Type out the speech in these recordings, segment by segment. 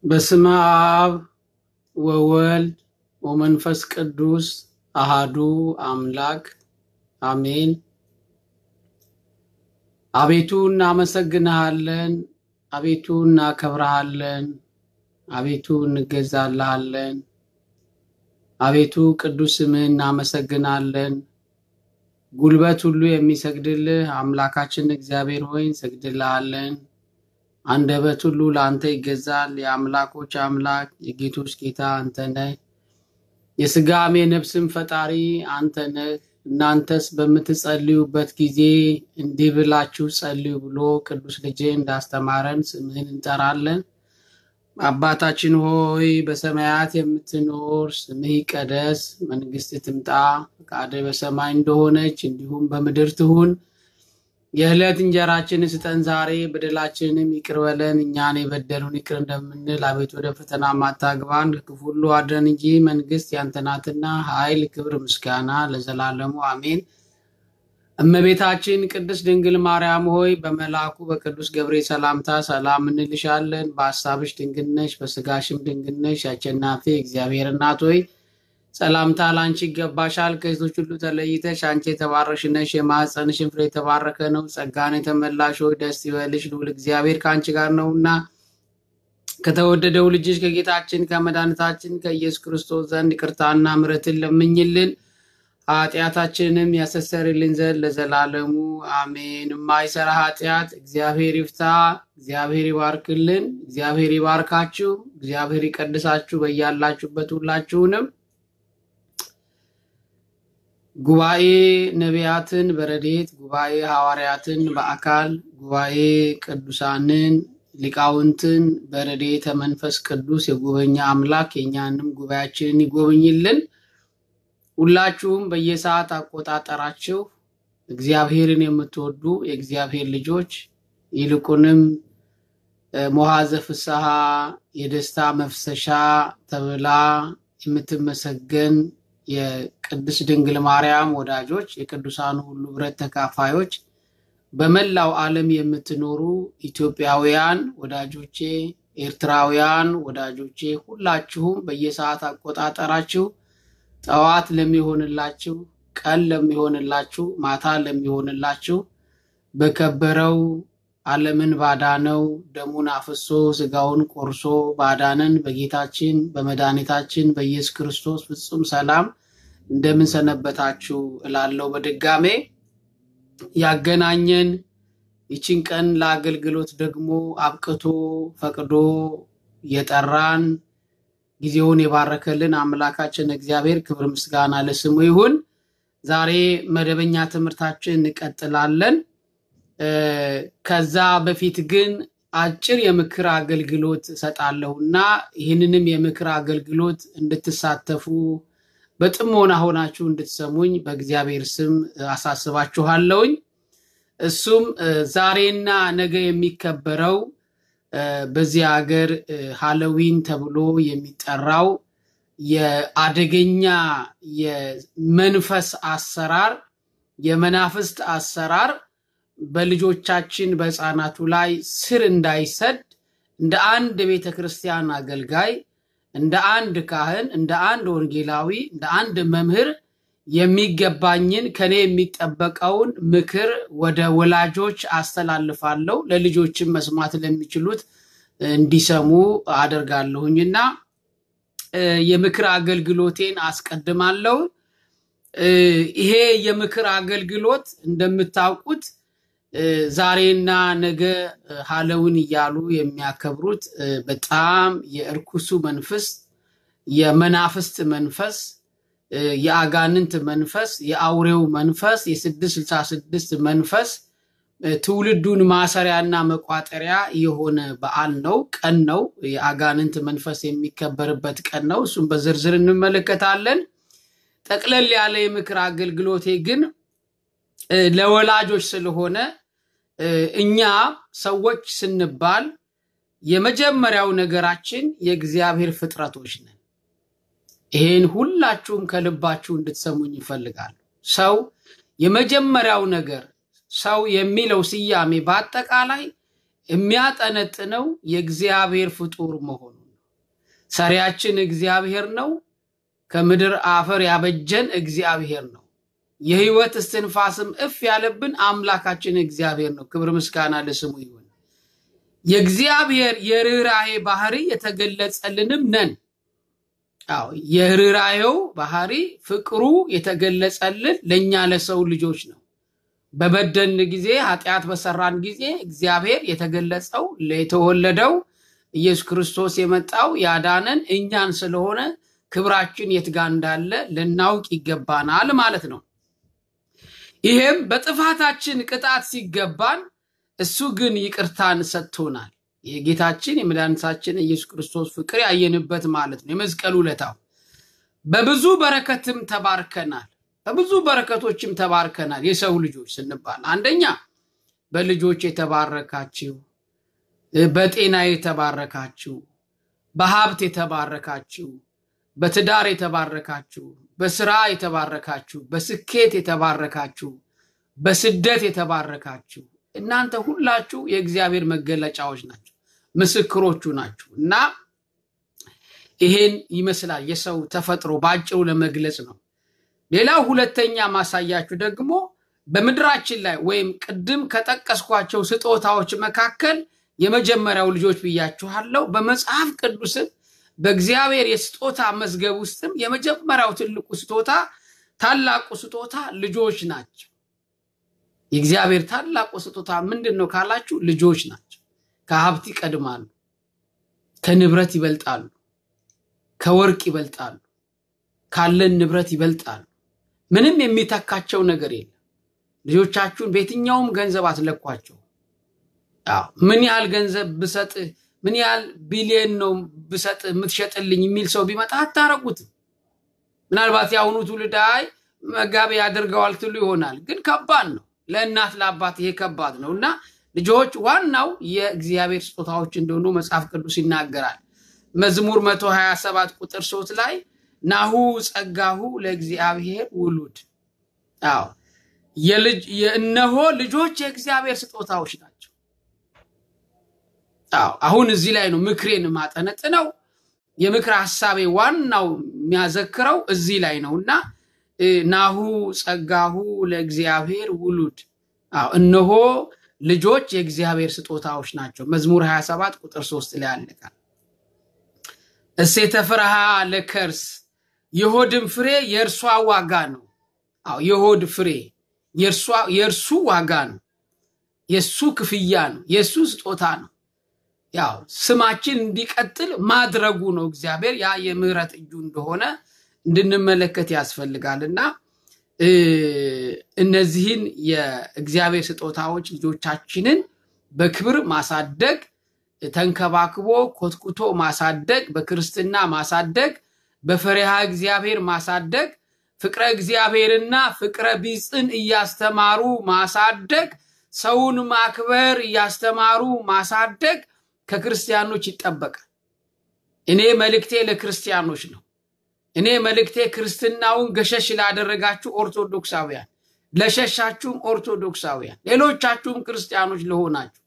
በስመ አብ ወወልድ ወመንፈስ ቅዱስ አሃዱ አምላክ አሜን። አቤቱ እናመሰግንሃለን፣ አቤቱ እናከብርሃለን፣ አቤቱ እንገዛልሃለን፣ አቤቱ ቅዱስ ስምህን እናመሰግናለን። ጉልበት ሁሉ የሚሰግድልህ አምላካችን እግዚአብሔር ሆይ እንሰግድልሃለን። አንደበት ሁሉ ለአንተ ይገዛል። የአምላኮች አምላክ የጌቶች ጌታ አንተ ነህ። የሥጋም የነፍስም ፈጣሪ አንተ ነህ። እናንተስ በምትጸልዩበት ጊዜ እንዲህ ብላችሁ ጸልዩ ብሎ ቅዱስ ልጅህ እንዳስተማረን ስምህን እንጠራለን። አባታችን ሆይ በሰማያት የምትኖር ስምህ ይቀደስ፣ መንግሥትህ ትምጣ፣ ፈቃድህ በሰማይ እንደሆነች እንዲሁም በምድር ትሁን። የዕለት እንጀራችንን ስጠን ዛሬ፣ በደላችንንም ይቅር በለን እኛን የበደሉን ይቅር እንደምንል፣ አቤቱ ወደ ፈተና አታግባን ከክፉ ሁሉ አድነን እንጂ መንግሥት ያንተ ናትና ኃይል፣ ክብር፣ ምስጋና ለዘላለሙ አሜን። እመቤታችን ቅድስት ድንግል ማርያም ሆይ በመልአኩ በቅዱስ ገብርኤል ሰላምታ ሰላም እንልሻለን። በሐሳብሽ ድንግል ነሽ፣ በሥጋሽም ድንግል ነሽ። አሸናፊ እግዚአብሔር እናት ሆይ ሰላምታ ላንቺ ይገባሻል። ከሴቶች ሁሉ ተለይተሽ አንቺ የተባረክሽ ነሽ፣ የማኅፀንሽም ፍሬ የተባረከ ነው። ጸጋን የተመላሽ ሆይ ደስ ይበልሽ፣ ልዑል እግዚአብሔር ከአንቺ ጋር ነውና ከተወደደው ልጅሽ ከጌታችን ከመድኃኒታችን ከኢየሱስ ክርስቶስ ዘንድ ይቅርታና ምሕረትን ለምኝልን ኃጢአታችንንም ያስተሰርይልን ዘንድ ለዘላለሙ አሜን። የማይሰራ ኃጢአት እግዚአብሔር ይፍታ። እግዚአብሔር ይባርክልን። እግዚአብሔር ይባርካችሁ። እግዚአብሔር ይቀድሳችሁ በያላችሁበት ሁላችሁንም። ጉባኤ ነቢያትን በረድኤት ጉባኤ ሐዋርያትን በአካል ጉባኤ ቅዱሳንን ሊቃውንትን በረድኤተ መንፈስ ቅዱስ የጎበኛ አምላክ የኛንም ጉባኤያችንን ይጎብኝልን። ሁላችሁም በየሰዓት አቆጣጠራችሁ እግዚአብሔርን የምትወዱ የእግዚአብሔር ልጆች ይልቁንም መዋዕዘ ፍስሐ የደስታ መፍሰሻ ተብላ የምትመሰገን የቅድስት ድንግል ማርያም ወዳጆች የቅዱሳኑ ሁሉ ብረት ተካፋዮች በመላው ዓለም የምትኖሩ ኢትዮጵያውያን ወዳጆቼ፣ ኤርትራውያን ወዳጆቼ ሁላችሁም በየሰዓት አቆጣጠራችሁ ጠዋት ለሚሆንላችሁ፣ ቀን ለሚሆንላችሁ፣ ማታ ለሚሆንላችሁ በከበረው ዓለምን ባዳነው ደሙን አፍሶ ሥጋውን ቆርሶ ባዳነን በጌታችን በመድኃኒታችን በኢየሱስ ክርስቶስ ፍጹም ሰላም እንደምን ሰነበታችሁ እላለሁ። በድጋሜ ያገናኘን ይችን ቀን ለአገልግሎት ደግሞ አብቅቶ ፈቅዶ የጠራን ጊዜውን የባረከልን አምላካችን እግዚአብሔር ክብር ምስጋና ለስሙ ይሁን። ዛሬ መደበኛ ትምህርታችን እንቀጥላለን። ከዛ በፊት ግን አጭር የምክር አገልግሎት ሰጣለሁና ይህንንም የምክር አገልግሎት እንድትሳተፉ በጥሞና ሆናችሁ እንድትሰሙኝ በእግዚአብሔር ስም አሳስባችኋለሁኝ። እሱም ዛሬና ነገ የሚከበረው በዚህ ሀገር ሃሎዊን ተብሎ የሚጠራው የአደገኛ የመንፈስ አሰራር የመናፍስት አሰራር በልጆቻችን በሕፃናቱ ላይ ስር እንዳይሰድ እንደ አንድ ቤተክርስቲያን አገልጋይ፣ እንደ አንድ ካህን፣ እንደ አንድ ወንጌላዊ፣ እንደ አንድ መምህር የሚገባኝን ከኔ የሚጠበቀውን ምክር ወደ ወላጆች አስተላልፋለሁ። ለልጆችም መስማት ለሚችሉት እንዲሰሙ አደርጋለሁኝና የምክር አገልግሎቴን አስቀድማለሁ። ይሄ የምክር አገልግሎት እንደምታውቁት ዛሬና ነገ ሃሎዊን እያሉ የሚያከብሩት በጣም የእርኩሱ መንፈስ የመናፍስት መንፈስ የአጋንንት መንፈስ የአውሬው መንፈስ የ666 መንፈስ ትውልዱን ማሰሪያና መቋጠሪያ የሆነ በዓል ነው፣ ቀን ነው። የአጋንንት መንፈስ የሚከበርበት ቀን ነው። እሱም በዝርዝር እንመለከታለን። ጠቅለል ያለ የምክር አገልግሎቴ ግን ለወላጆች ስለሆነ እኛ ሰዎች ስንባል የመጀመሪያው ነገራችን የእግዚአብሔር ፍጥረቶች ነን። ይሄን ሁላችሁም ከልባችሁ እንድትሰሙኝ ይፈልጋሉ። ሰው የመጀመሪያው ነገር ሰው የሚለው ስያሜ በአጠቃላይ የሚያጠነጥነው የእግዚአብሔር ፍጡር መሆኑን ነው። ሰሪያችን እግዚአብሔር ነው ከምድር አፈር ያበጀን እግዚአብሔር ነው የህይወት እስትንፋስም እፍ ያለብን አምላካችን እግዚአብሔር ነው ክብር ምስጋና ለስሙ ይሁን የእግዚአብሔር የርህራሄ ባህሪ የተገለጸልንም ነን አዎ የርህራሄው ባህሪ ፍቅሩ የተገለጸልን ለኛ ለሰው ልጆች ነው በበደን ጊዜ ኃጢያት በሰራን ጊዜ እግዚአብሔር የተገለጸው ለተወለደው ኢየሱስ ክርስቶስ የመጣው ያዳነን እኛን ስለሆነ ክብራችን የትጋ እንዳለ ለናውቅ ይገባናል ማለት ነው ይሄም በጥፋታችን ቅጣት ሲገባን እሱ ግን ይቅርታን ሰጥቶናል የጌታችን የመድኃኒታችን ኢየሱስ ክርስቶስ ፍቅር ያየንበት ማለት ነው የመስቀሉ ለታው በብዙ በረከትም ተባርከናል በብዙ በረከቶችም ተባርከናል የሰው ልጆች ስንባል አንደኛ በልጆች የተባረካችሁ በጤና የተባረካችሁ በሀብት የተባረካችሁ በትዳር የተባረካችሁ በስራ የተባረካችሁ በስኬት የተባረካችሁ በስደት የተባረካችሁ እናንተ ሁላችሁ የእግዚአብሔር መገለጫዎች ናችሁ ምስክሮቹ ናችሁ እና ይሄን ይመስላል የሰው ተፈጥሮ ባጭሩ ለመግለጽ ነው ሌላው ሁለተኛ ማሳያችሁ ደግሞ በመድራችን ላይ ወይም ቅድም ከጠቀስኳቸው ስጦታዎች መካከል የመጀመሪያው ልጆች ብያችኋለሁ በመጽሐፍ ቅዱስ በእግዚአብሔር የስጦታ መዝገብ ውስጥም የመጀመሪያው ትልቁ ስጦታ ታላቁ ስጦታ ልጆች ናቸው የእግዚአብሔር ታላቁ ስጦታ ምንድነው ካላችሁ ልጆች ናቸው ከሀብት ይቀድማሉ ከንብረት ይበልጣሉ ከወርቅ ይበልጣሉ ካለን ንብረት ይበልጣሉ ምንም የሚተካቸው ነገር የለም ልጆቻችሁን በየትኛውም ገንዘብ አትለኳቸው አዎ ምን ያህል ገንዘብ ብሰጥ ምን ያህል ቢሊየን ነው ብሰጥ የምትሸጥልኝ የሚል ሰው ቢመጣ አታረጉት ምናልባት ያውኑ ትውልዳይ መጋቢ ያደርጋዋል ትሉ ይሆናል ግን ከባድ ነው ለእናት ለአባት ይሄ ከባድ ነውና ልጆች ዋናው የእግዚአብሔር ስጦታዎች እንደሆኑ መጽሐፍ ቅዱስ ይናገራል መዝሙር 127 ቁጥር 3 ላይ ናሁ ጸጋሁ ለእግዚአብሔር ውሉድ አዎ የእነሆ ልጆች የእግዚአብሔር ስጦታዎች ናቸው አዎ አሁን እዚህ ላይ ነው ምክሬን ማጠነጥነው የምክር ሐሳቤ ዋናው የሚያዘክረው እዚህ ላይ ነውና ናሁ ጸጋሁ ለእግዚአብሔር ውሉድ አዎ እነሆ ልጆች የእግዚአብሔር ስጦታዎች ናቸው መዝሙር 27 ቁጥር 3 ላይ አለቃል እሴተ ፍርሃ ለከርስ የሆድም ፍሬ የእርሷ ዋጋ ነው አዎ የሆድ ፍሬ የእርሱ ዋጋ ነው የሱ ክፍያ ነው የሱ ስጦታ ነው ያው ስማችን እንዲቀጥል ማድረጉ ነው እግዚአብሔር ያ የምህረት እጁ እንደሆነ እንድንመለከት ያስፈልጋልና እነዚህን የእግዚአብሔር ስጦታዎች ልጆቻችንን በክብር ማሳደግ ተንከባክቦ ኮትኩቶ ማሳደግ በክርስትና ማሳደግ በፈሪሃ እግዚአብሔር ማሳደግ ፍቅረ እግዚአብሔርና ፍቅረ ቢጽን ያስተማሩ ማሳደግ ሰውን ማክበር ያስተማሩ ማሳደግ ከክርስቲያኖች ይጠበቃል እኔ መልእክቴ ለክርስቲያኖች ነው እኔ መልእክቴ ክርስትናውን ገሸሽ ላደረጋችሁ ኦርቶዶክሳውያን ለሸሻችሁም ኦርቶዶክሳውያን ሌሎቻችሁም ክርስቲያኖች ለሆናችሁ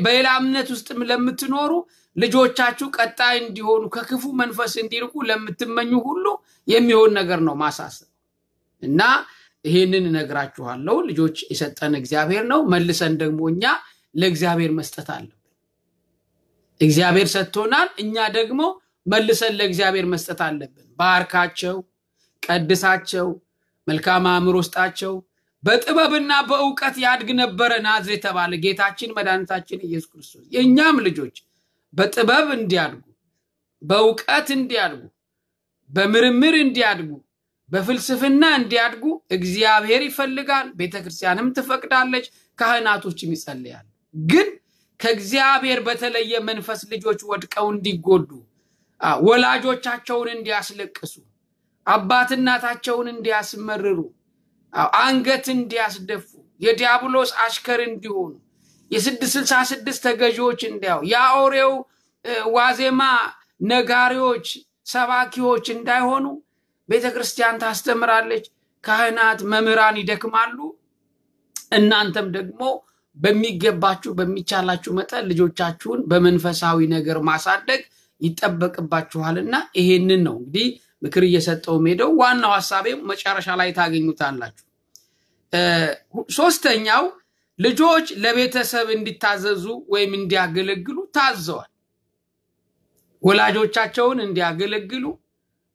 በሌላ እምነት ውስጥም ለምትኖሩ ልጆቻችሁ ቀጣይ እንዲሆኑ ከክፉ መንፈስ እንዲርቁ ለምትመኙ ሁሉ የሚሆን ነገር ነው ማሳሰብ እና ይሄንን ነግራችኋለሁ ልጆች የሰጠን እግዚአብሔር ነው መልሰን ደግሞኛ ለእግዚአብሔር መስጠት አለብን እግዚአብሔር ሰጥቶናል እኛ ደግሞ መልሰን ለእግዚአብሔር መስጠት አለብን ባርካቸው ቀድሳቸው መልካም አእምሮ ውስጣቸው በጥበብና በእውቀት ያድግ ነበር ናዝሬት ተባለ ጌታችን መድኃኒታችን ኢየሱስ ክርስቶስ የኛም ልጆች በጥበብ እንዲያድጉ በእውቀት እንዲያድጉ በምርምር እንዲያድጉ በፍልስፍና እንዲያድጉ እግዚአብሔር ይፈልጋል ቤተክርስቲያንም ትፈቅዳለች ካህናቶችም ይጸልያሉ ግን ከእግዚአብሔር በተለየ መንፈስ ልጆች ወድቀው እንዲጎዱ ወላጆቻቸውን እንዲያስለቅሱ አባት እናታቸውን እንዲያስመርሩ አንገት እንዲያስደፉ የዲያብሎስ አሽከር እንዲሆኑ የ666 ተገዢዎች እንዲያው ያኦሬው ዋዜማ ነጋሪዎች ሰባኪዎች እንዳይሆኑ ቤተክርስቲያን ታስተምራለች ካህናት መምህራን ይደክማሉ እናንተም ደግሞ በሚገባችሁ በሚቻላችሁ መጠን ልጆቻችሁን በመንፈሳዊ ነገር ማሳደግ ይጠበቅባችኋልና ይሄንን ነው እንግዲህ ምክር እየሰጠው ሄደው ዋናው ሐሳቤ መጨረሻ ላይ ታገኙታላችሁ። ሶስተኛው ልጆች ለቤተሰብ እንዲታዘዙ ወይም እንዲያገለግሉ ታዘዋል። ወላጆቻቸውን እንዲያገለግሉ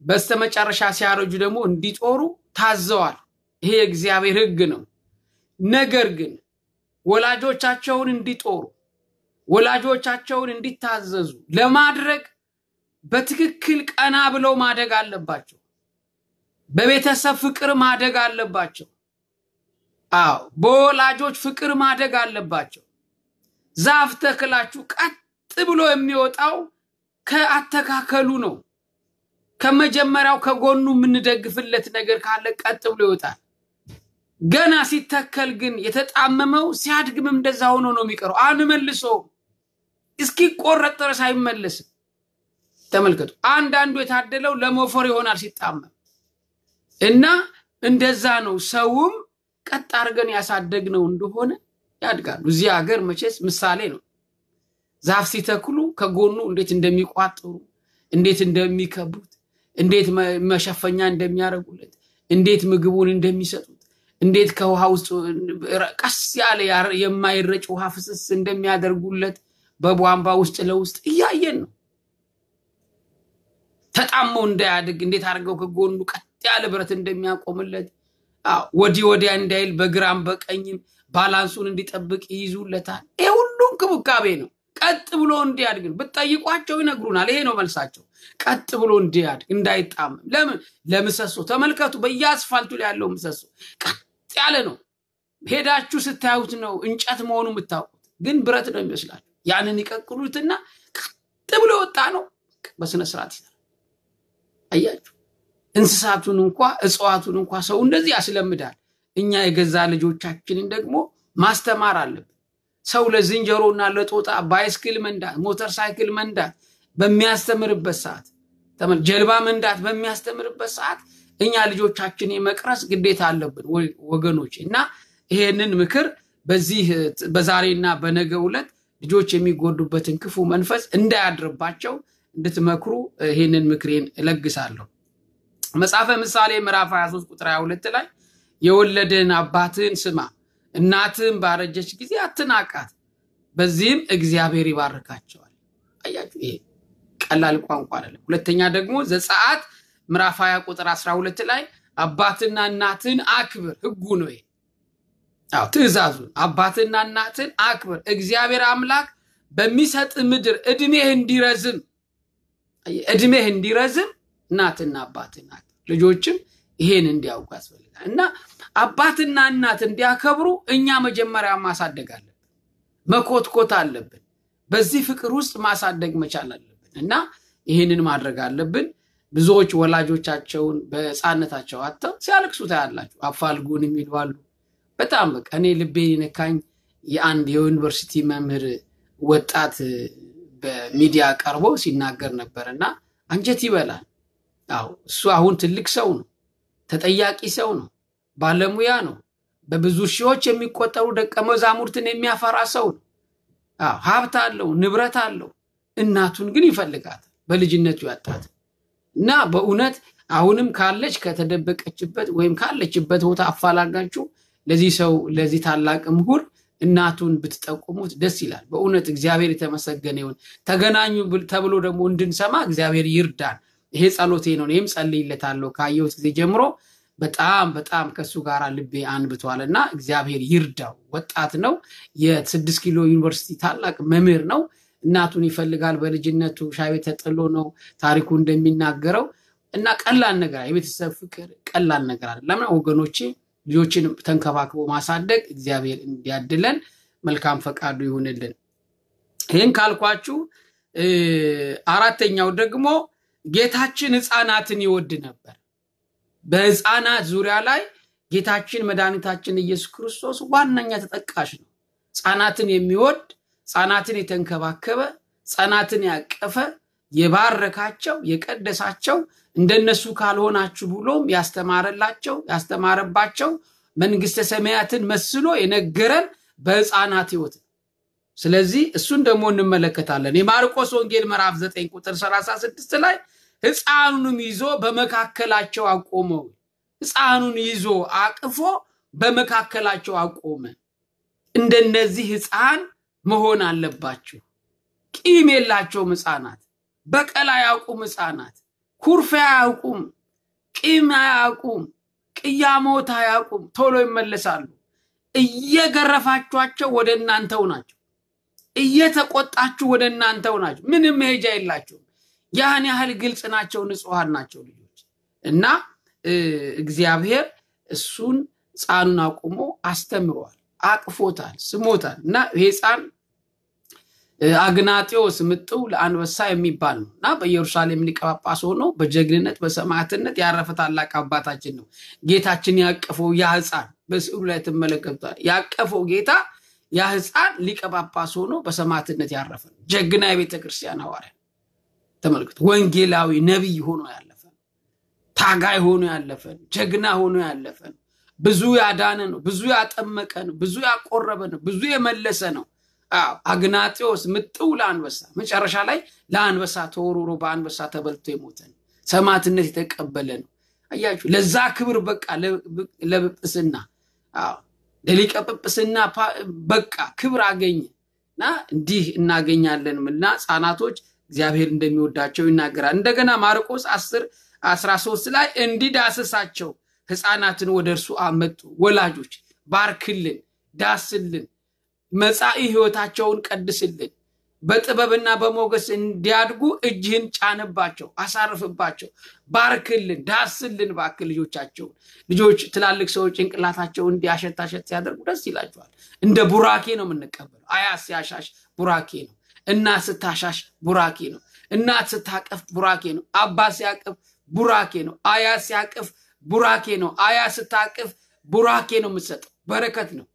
በስተመጨረሻ ሲያረጁ ደግሞ እንዲጦሩ ታዘዋል። ይሄ እግዚአብሔር ሕግ ነው። ነገር ግን ወላጆቻቸውን እንዲጦሩ ወላጆቻቸውን እንዲታዘዙ ለማድረግ በትክክል ቀና ብለው ማደግ አለባቸው። በቤተሰብ ፍቅር ማደግ አለባቸው። በወላጆች ፍቅር ማደግ አለባቸው። ዛፍ ተክላችሁ ቀጥ ብሎ የሚወጣው ከአተካከሉ ነው። ከመጀመሪያው ከጎኑ የምንደግፍለት ነገር ካለ ቀጥ ብሎ ይወጣል። ገና ሲተከል ግን የተጣመመው ሲያድግም እንደዛ ሆኖ ነው የሚቀረው። አንመልሶ እስኪቆረጥ ድረስ አይመለስም። ተመልከቱ። አንዳንዱ የታደለው ለሞፈር ይሆናል ሲጣመም እና እንደዛ ነው። ሰውም ቀጥ አድርገን ያሳደግነው እንደሆነ ያድጋሉ። እዚህ ሀገር መቼስ ምሳሌ ነው። ዛፍ ሲተክሉ ከጎኑ እንዴት እንደሚቋጥሩ፣ እንዴት እንደሚከቡት፣ እንዴት መሸፈኛ እንደሚያደርጉለት፣ እንዴት ምግቡን እንደሚሰጡት፣ እንዴት ከውሃ ውስጥ ቀስ ያለ የማይረጭ ውሃ ፍስስ እንደሚያደርጉለት በቧንቧ ውስጥ ለውስጥ እያየን ነው። ተጣመው እንዳያድግ እንዴት አድርገው ከጎኑ ቀጥ ያለ ብረት እንደሚያቆምለት፣ ወዲያ እንዳይል በግራም በቀኝም ባላንሱን እንዲጠብቅ ይይዙለታል። ይሄ ሁሉ እንክብካቤ ነው። ቀጥ ብሎ እንዲያድግ ብትጠይቋቸው ይነግሩናል። ይሄ ነው መልሳቸው። ቀጥ ብሎ እንዲያድግ እንዳይጣመም። ለምን? ለምሰሶ ተመልከቱ። በየአስፋልቱ ላይ ያለው ምሰሶ ቀጥ ያለ ነው። ሄዳችሁ ስታዩት ነው እንጨት መሆኑ የምታውቁት፣ ግን ብረት ነው የሚመስላችሁ። ያንን ይቀቅሉትና ቀጥ ብሎ ወጣ ነው በስነ ስርዓት ይሰራል። አያችሁ፣ እንስሳቱን እንኳን እጽዋቱን እንኳን ሰው እንደዚህ ያስለምዳል። እኛ የገዛ ልጆቻችንን ደግሞ ማስተማር አለብን። ሰው ለዝንጀሮና ለጦጣ ባይስክል መንዳት፣ ሞተር ሳይክል መንዳት በሚያስተምርበት ሰዓት፣ ጀልባ መንዳት በሚያስተምርበት ሰዓት እኛ ልጆቻችን የመቅረስ ግዴታ አለብን ወገኖች። እና ይሄንን ምክር በዛሬና በነገው ዕለት ልጆች የሚጎዱበትን ክፉ መንፈስ እንዳያድርባቸው እንድትመክሩ ይሄንን ምክሬን እለግሳለሁ። መጽሐፈ ምሳሌ ምዕራፍ 23 ቁጥር 22 ላይ የወለደን አባትን ስማ፣ እናትን ባረጀች ጊዜ አትናቃት፣ በዚህም እግዚአብሔር ይባርካቸዋል። አያችሁ፣ ይሄ ቀላል ቋንቋ አይደለም። ሁለተኛ ደግሞ ዘጸአት ምዕራፍ 20 ቁጥር 12 ላይ አባትና እናትን አክብር፣ ሕጉ ነው ይሄ። ትእዛዙን አባትና እናትን አክብር፣ እግዚአብሔር አምላክ በሚሰጥ ምድር እድሜህ እንዲረዝም እናትና አባትን አክብር። ልጆችም ይሄን እንዲያውቁ ያስፈልጋል። እና አባትና እናት እንዲያከብሩ እኛ መጀመሪያ ማሳደግ አለብን፣ መኮትኮት አለብን። በዚህ ፍቅር ውስጥ ማሳደግ መቻል አለብን እና ይሄንን ማድረግ አለብን። ብዙዎች ወላጆቻቸውን በሕፃንነታቸው አጥተው ሲያለቅሱ ታያላችሁ። አፋልጉን የሚሏሉ። በጣም በቃ እኔ ልቤን ይነካኝ የአንድ የዩኒቨርሲቲ መምህር ወጣት በሚዲያ ቀርቦ ሲናገር ነበርና አንጀት ይበላል። እሱ አሁን ትልቅ ሰው ነው፣ ተጠያቂ ሰው ነው፣ ባለሙያ ነው፣ በብዙ ሺዎች የሚቆጠሩ ደቀ መዛሙርትን የሚያፈራ ሰው ነው። ሀብት አለው፣ ንብረት አለው። እናቱን ግን ይፈልጋታል፣ በልጅነቱ ያጣት እና በእውነት አሁንም ካለች ከተደበቀችበት ወይም ካለችበት ቦታ አፋላጋችሁ ለዚህ ሰው ለዚህ ታላቅ ምሁር እናቱን ብትጠቁሙት ደስ ይላል። በእውነት እግዚአብሔር የተመሰገነ ይሁን። ተገናኙ ተብሎ ደግሞ እንድንሰማ እግዚአብሔር ይርዳን። ይሄ ጸሎቴ ነው። እኔም ጸልይለታለሁ ካየሁት ጊዜ ጀምሮ በጣም ከሱ ጋር ልቤ አንብቷልና እግዚአብሔር ይርዳው። ወጣት ነው፣ የ6 ኪሎ ዩኒቨርሲቲ ታላቅ መምህር ነው። እናቱን ይፈልጋል። በልጅነቱ ሻይ ቤት ተጥሎ ነው ታሪኩ እንደሚናገረው እና ቀላል ነገር የቤተሰብ ፍቅር ቀላል ነገር አይደለም ወገኖቼ። ልጆችን ተንከባክቦ ማሳደግ እግዚአብሔር እንዲያድለን መልካም ፈቃዱ ይሁንልን። ይሄን ካልኳችሁ አራተኛው ደግሞ ጌታችን ሕፃናትን ይወድ ነበር። በሕፃናት ዙሪያ ላይ ጌታችን መድኃኒታችን ኢየሱስ ክርስቶስ ዋነኛ ተጠቃሽ ነው። ሕፃናትን የሚወድ፣ ሕፃናትን የተንከባከበ፣ ሕፃናትን ያቀፈ፣ የባረካቸው፣ የቀደሳቸው፣ እንደነሱ ካልሆናችሁ ብሎም ያስተማረባቸው መንግስተ ሰማያትን መስሎ የነገረን በሕፃናት ሕይወት። ስለዚህ እሱን ደግሞ እንመለከታለን የማርቆስ ወንጌል ምዕራፍ 9 ቁጥር 36 ላይ ሕፃኑንም ይዞ በመካከላቸው አቆመው ሕፃኑን ይዞ አቅፎ በመካከላቸው አቆመ እንደነዚህ ሕፃን መሆን አለባችሁ ቂም የላቸውም ሕፃናት በቀላ ያቁም ሕፃናት ኩርፊያ ያቁም ቂም ያቁም ቅያሞታ ያቁም ቶሎ ይመለሳሉ እየገረፋቸዋቸው ወደ እናንተው ናቸው እየተቆጣችሁ ወደ እናንተው ናቸው ምንም ሄጃ የላቸው ያን ያህል ግልጽ ናቸው ንጹሃን ናቸው ልጆች እና እግዚአብሔር እሱን ሕፃኑን አቁሞ አስተምሯል አቅፎታል ስሞታል እና ሕፃን አግናጤዎስ ምጥው ለአንበሳ የሚባል ነውና በኢየሩሳሌም ሊቀ ጳጳስ ሆኖ በጀግንነት በሰማዕትነት ያረፈ ታላቅ አባታችን ነው ጌታችን ያቀፈው ያ ሕፃን በስዕሉ ላይ ተመለከቱታል ያቀፈው ጌታ ያ ሕፃን ሊቀ ጳጳስ ሆኖ በሰማዕትነት ያረፈ ጀግና የቤተክርስቲያን ሐዋርያ ተመልከቱ ወንጌላዊ ነብይ ሆኖ ያለፈ ታጋይ ሆኖ ያለፈ ጀግና ሆኖ ያለፈ ብዙ ያዳነ ነው ብዙ ያጠመቀ ነው ብዙ ያቆረበ ነው ብዙ የመለሰ ነው አግናጤዎስ ምጥው ለአንበሳ መጨረሻ ላይ ለአንበሳ ተወርውሮ በአንበሳ ተበልቶ የሞተ ነው ሰማዕትነት የተቀበለ ነው አያችሁ ለዛ ክብር በቃ ለጵጵስና ለሊቀ ጵጵስና በቃ ክብር አገኘና እንዲህ እናገኛለንና ሕፃናቶች እግዚአብሔር እንደሚወዳቸው ይናገራል እንደገና ማርቆስ 10:13 ላይ እንዲዳስሳቸው ሕፃናትን ወደርሱ አመጡ ወላጆች ባርክልን ዳስልን መጻኢ ሕይወታቸውን ቀድስልን በጥበብና በሞገስ እንዲያድጉ እጅህን ጫንባቸው አሳርፍባቸው ባርክልን ዳስልን ባክ ልጆቻቸው ልጆች ትላልቅ ሰዎች ጭንቅላታቸው እንዲያሸታሸት ያደርጉ ደስ ይላቸዋል እንደ ቡራኬ ነው የምንቀበለው አያት ሲያሻሽ ቡራኬ ነው እናት ስታሻሽ ቡራኬ ነው እናት ስታቀፍ ቡራኬ ነው አባት ሲያቀፍ ቡራኬ ነው አያት ሲያቀፍ ቡራኬ ነው አያት ስታቀፍ ቡራኬ ነው የምትሰጠው በረከት ነው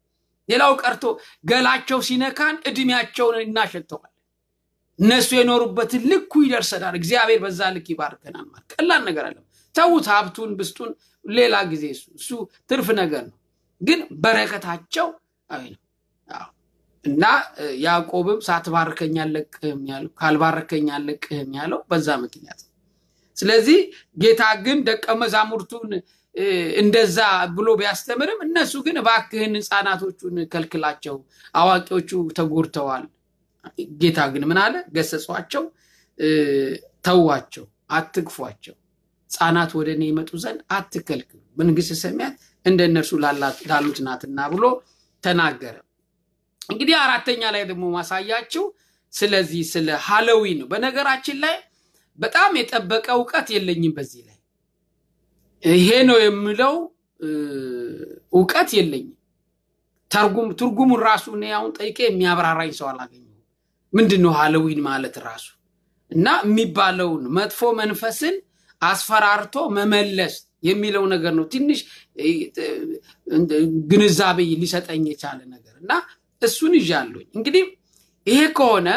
ሌላው ቀርቶ ገላቸው ሲነካን እድሜያቸውን እናሸተዋል እነሱ የኖሩበት ልኩ ይደርሰናል እግዚአብሔር በዛ ልክ ይባርከናል ማለት ቀላል ነገር አይደለም ተውት ሀብቱን ብስጡን ሌላ ጊዜ እሱ ትርፍ ነገር ነው ግን በረከታቸው አይ ነው እና ያዕቆብም ሳትባርከኝ አለቅህም ያለው ካልባርከኝ አለቅህም ያለው በዛ ምክንያት ስለዚህ ጌታ ግን ደቀ መዛሙርቱን እንደዛ ብሎ ቢያስተምርም እነሱ ግን ባክህን ሕፃናቶቹን ከልክላቸው አዋቂዎቹ ተጎርተዋል ጌታ ግን ምን አለ ገሰጿቸው ተዋቸው አትግፏቸው ሕፃናት ወደኔ ይመጡ ዘንድ አትከልክሉ መንግሥተ ሰማያት እንደነርሱ ላሉት ናትና ብሎ ተናገረ እንግዲህ አራተኛ ላይ ደግሞ ማሳያችሁ ስለዚህ ስለ ሃሎዊን ነው በነገራችን ላይ በጣም የጠበቀ ዕውቀት የለኝም በዚህ ላይ ይሄ ነው የሚለው ዕውቀት የለኝም ትርጉሙ ራሱ ነው ያውን ጠይቄ የሚያብራራኝ ሰው አላገኘሁም ምንድነው ሃሎዊን ማለት ራሱ እና የሚባለውን መጥፎ መንፈስን አስፈራርቶ መመለስ የሚለው ነገር ነው ትንሽ ግንዛቤ ሊሰጠኝ የቻለ ነገርና እሱን ይዣለሁ እንግዲህ ይሄ ከሆነ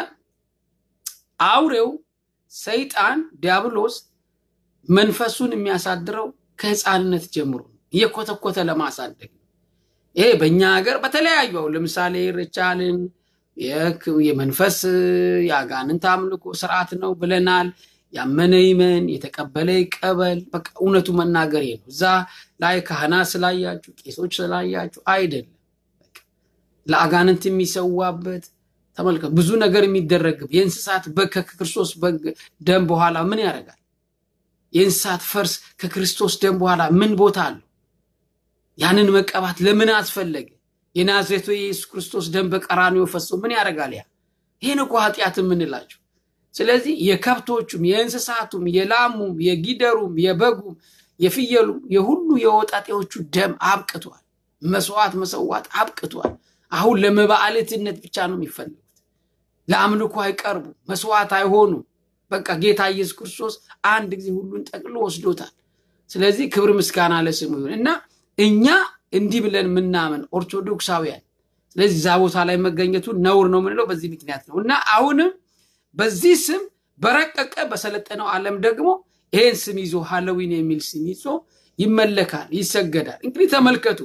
አውሬው ሰይጣን ዲያብሎስ መንፈሱን የሚያሳድረው ከሕፃንነት ጀምሮ የኮተኮተ ለማሳደግ ይሄ በእኛ ሀገር በተለያዩ ለምሳሌ ርቻልን የመንፈስ ያጋንንት አምልኮ ስርዓት ነው ብለናል ያመነ ይመን የተቀበለ ይቀበል በቃ እውነቱ መናገር ነው እዛ ላይ ካህናት ስላያችሁ ቄሶች ስላያችሁ አይደለም በቃ ለአጋንንት የሚሰዋበት ተመልከቱ ብዙ ነገር የሚደረግ የእንስሳት በከክርስቶስ ደም በኋላ ምን ያደርጋል የእንስሳት ፈርስ ከክርስቶስ ደም በኋላ ምን ቦታ አለው ያንን መቀባት ለምን አስፈለገ የናዝሬቱ ኢየሱስ ክርስቶስ ደም በቀራንዮ ፈሶ ምን ያደርጋል ይሄ ነው ኃጢአት ምንላችሁ ስለዚህ የከብቶቹም የእንስሳቱም የላሙም የጊደሩም የበጉም የፍየሉም የሁሉ የወጣጤዎቹ ደም አብቅቷል መስዋዕት መሰዋት አብቅቷል አሁን ለመባዓልትነት ብቻ ነው የሚፈልጉት ለአምልኮ አይቀርቡ መስዋዕት አይሆኑ በቃ ጌታ ኢየሱስ ክርስቶስ አንድ ጊዜ ሁሉን ጠቅሎ ወስዶታል ስለዚህ ክብር ምስጋና ለስሙ ይሁንና እኛ እንዲህ ብለን ምናምን ኦርቶዶክሳውያን ስለዚህ ዛቦታ ላይ መገኘቱ ነውር ነው ምንለው በዚህ ምክንያት ነውና አሁንም በዚህ ስም በረቀቀ በሰለጠነው ዓለም ደግሞ ይሄን ስም ይዞ ሃሎዊን የሚል ስም ይዞ ይመለካል ይሰገዳል እንግዲህ ተመልከቱ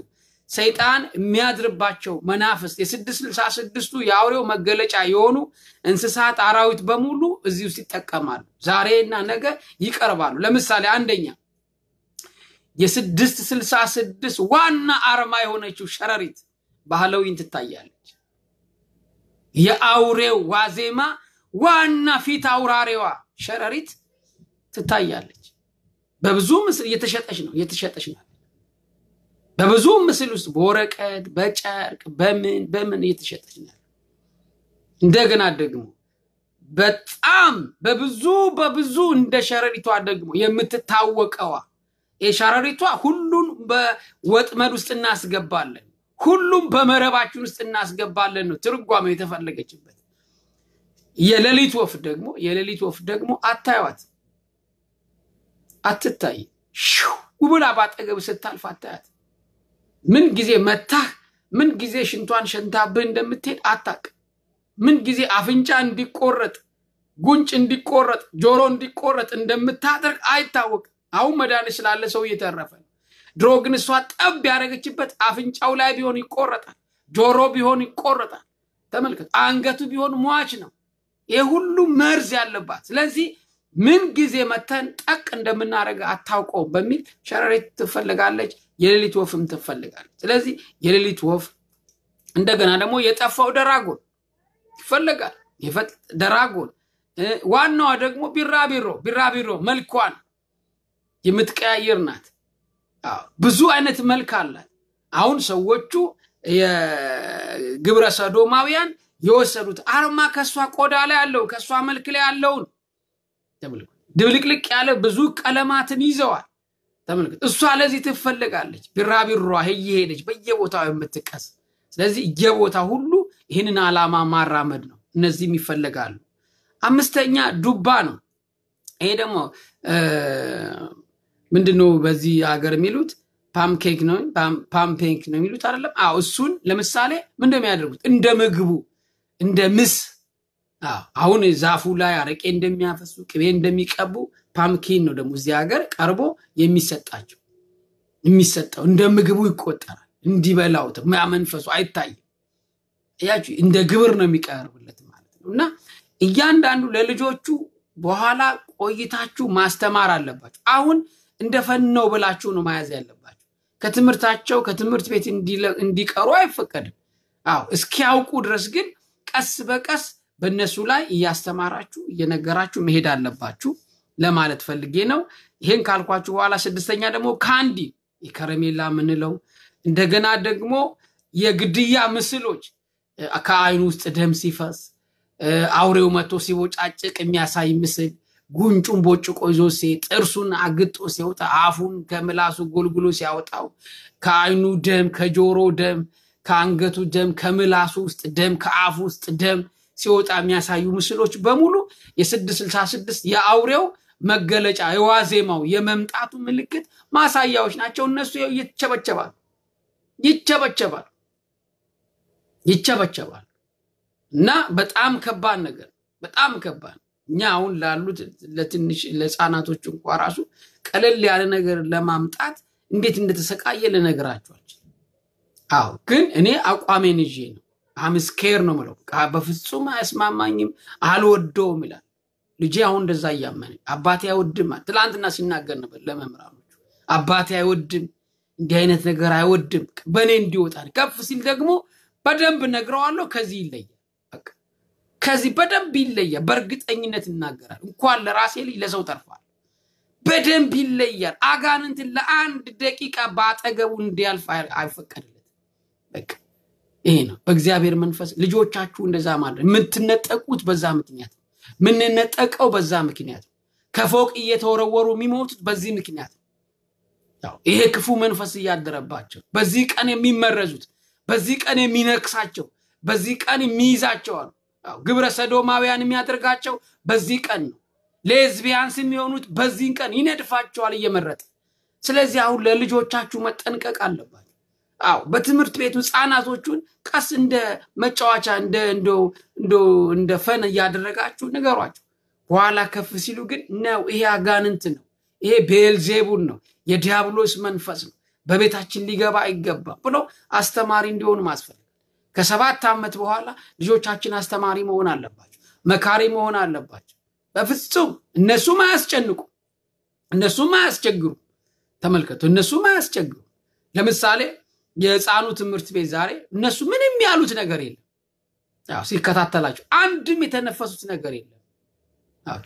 ሰይጣን የሚያድርባቸው መናፍስት የ666ቱ የአውሬው መገለጫ የሆኑ እንስሳት አራዊት በሙሉ እዚህ ውስጥ ይጠቀማሉ ዛሬና ነገ ይቀርባሉ ለምሳሌ አንደኛ የ666 ዋና አርማ የሆነችው ሸረሪት በሃሎዊን ትታያለች የአውሬው ዋዜማ ዋና ፊት አውራሪዋ ሸረሪት ትታያለች በብዙ ምስል እየተሸጠች ነው በብዙ ምስል ውስጥ በወረቀት በጨርቅ በምን እየተሸጠች ነው እንደገና ደግሞ በጣም በብዙ እንደ ሸረሪቷ ደግሞ የምትታወቀዋ የሸረሪቷ ሁሉን በወጥመድ ውስጥ እናስገባለን ሁሉም በመረባችን ውስጥ እናስገባለን ነው ትርጓሜው የተፈለገችበት የሌሊት ወፍ ደግሞ አታዩት አትታይ ውብላ ባጠገብ ስታልፍ አታያት ምን ጊዜ መታህ ምን ጊዜ ሽንቷን ሸንታብህ እንደምትሄድ አታቅ ምን ጊዜ አፍንጫ እንዲቆረጥ ጉንጭ እንዲቆረጥ ጆሮ እንዲቆረጥ እንደምታደርግ አይታወቅ አሁን መዳን ስላለ ሰው እየተረፈ ድሮ ግን እሷ ጠብ ያረገችበት አፍንጫው ላይ ቢሆን ይቆረጣል ጆሮ ቢሆን ይቆረጣል ተመልከት አንገቱ ቢሆን ሟች ነው ይሄ ሁሉ መርዝ ያለባት ስለዚህ ምን ጊዜ መተን ጠቅ እንደምናረጋ አታውቀው በሚል ሸረሪት ትፈልጋለች የሌሊት ወፍም ትፈልጋለች ስለዚህ የሌሊት ወፍ እንደገና ደግሞ የጠፋው ደራጎን ይፈልጋል ደራጎን ዋናው ደግሞ ቢራቢሮ መልኳን የምትቀያየር ናት ብዙ አይነት መልክ አላት አሁን ሰዎቹ የግብረ ሰዶማውያን የወሰዱት አርማ ከሷ ቆዳ ላይ ያለው ከሷ መልክ ላይ ያለውን ተመልከቱ ድብልቅልቅ ያለ ብዙ ቀለማትን ይዘዋል ተመልከቱ እሷ ለዚህ ትፈልጋለች ቢራቢሮዋ ሄየሄደች በየቦታው የምትቀስ ስለዚህ የቦታው ሁሉ ይሄንን ዓላማ ማራመድ ነው እነዚህም ይፈልጋሉ አምስተኛ ዱባ ነው ይሄ ደግሞ ምንድነው በዚህ ሀገር የሚሉት ፓምኬክ ነው የሚሉት አይደለም እሱን ለምሳሌ ምን እንደሚያደርጉት እንደ ምግቡ እንደ ምስ አሁን ዛፉ ላይ አረቄ እንደሚያፈሱ ቅቤ እንደሚቀቡ ፓምኪን ነው ደግሞ እዚህ ሀገር ቀርቦ የሚሰጣቸው እንደ ምግቡ ይቆጠራል እንዲበላውት ማመንፈሱ አይታይ ያቺ እንደ ግብር ነው የሚቀርብለት ማለት ነውና እያንዳንዱ ለልጆቹ በኋላ ቆይታችሁ ማስተማር አለባችሁ አሁን እንደፈነው ብላችሁ ነው ማያዝ ያለባችሁ ከትምህርት ቤት እንዲቀሩ አይፈቀድም እስኪያውቁ ድረስ ግን ቀስ በቀስ በእነሱ ላይ እያስተማራችሁ እየነገራችሁ መሄድ አለባችሁ ለማለት ፈልጌ ነው ይሄን ካልኳችሁ በኋላ ስድስተኛ ደግሞ ካንዲ የከረሜላ ምንለው እንደገና ደግሞ የግድያ ምስሎች ከአይኑ ውስጥ ደም ሲፈስ አውሬው መቶ ሲቦጫጭቅ የሚያሳይ ምስል ጉንጩን ቦጭቆ ይዞ ጥርሱን አግጦ ሲወጣ አፉን ከምላሱ ጎልጉሎ ሲያወጣው ከአይኑ ደም ከጆሮ ደም ከአንገቱ ደም ከምላሱ ውስጥ ደም ከአፉ ውስጥ ደም ሲወጣ የሚያሳዩ ምስሎች በሙሉ የ666 የአውሬው መገለጫ የዋዜማው የመምጣቱ ምልክት ማሳያዎች ናቸው እነሱ ይቸበቸባል እና በጣም ከባድ ነገር በጣም ከባድ እኛ አሁን ላሉት ለትንሽ ለጻናቶች እንኳን ራሱ ቀለል ያለ ነገር ለማምጣት እንዴት እንደተሰቃየ ለነገራቸው ግን እኔ አቋሜን ይዤ ነው አምስኬር ነው ማለት በፍጹም አስማማኝም አልወደውም ይላል ልጄ አሁን እንደዛ ያመነ አባቴ አይወድም ትላንትና ሲናገር ነበር ለመምራኖቹ አባቴ አይወድም እንዲህ አይነት ነገር አይወድም በኔ እንዲወጣ ከፍ ሲል ደግሞ በደንብ ነግረዋለሁ ከዚህ ይለያል ከዚህ በደንብ ይለያል በእርግጠኝነት እናገራለሁ እንኳን ለራሴ ልጅ ለሰው ተርፏል በደንብ ይለያል አጋንንት ለአንድ ደቂቃ ባጠገቡ እንዲያልፍ አይፈቀድለት በቃ ይሄ ነው በእግዚአብሔር መንፈስ ልጆቻችሁ እንደዛ ማለት የምትነጠቁት በዛ ምክንያት ምንነጠቀው በዛ ምክንያት ከፎቅ እየተወረወሩ የሚሞቱት በዚህ ምክንያት ይሄ ክፉ መንፈስ ያደረባቸው በዚህ ቀን የሚመረዙት በዚህ ቀን የሚነክሳቸው በዚህ ቀን የሚይዛቸው ግብረ ሰዶማውያን የሚያደርጋቸው በዚህ ቀን ነው ሌዝቢያንስ የሚሆኑት በዚህ ቀን ይነድፋቸዋል እየመረጠ ስለዚህ አሁን ለልጆቻችሁ መጠንቀቅ አለባችሁ በትምህርት ቤቱ ጻናቶቹን ቀስ እንደ መጫወቻ እንደ ፈን ያደረጋችሁ ነገሯቸው በኋላ ከፍ ሲሉ ግን ነው ይሄ አጋንንት ነው ይሄ ቤልዜቡል ነው የዲያብሎስ መንፈስ ነው በቤታችን ሊገባ አይገባም ብሎ አስተማሪ እንዲሆኑ ማስፈልግ ከ7 ዓመት በኋላ ልጆቻችን አስተማሪ መሆን አለባቸው መካሪ መሆን አለባቸው በፍጹም እነሱም አያስጨንቁ እነሱም አያስቸግሩ ተመልከቱ እነሱም አያስቸግሩ ለምሳሌ የሕፃኑ ትምህርት ቤት ዛሬ እነሱ ምንም ያሉት ነገር የለም ያው ሲከታተላቸው አንድም የተነፈሱት ነገር የለም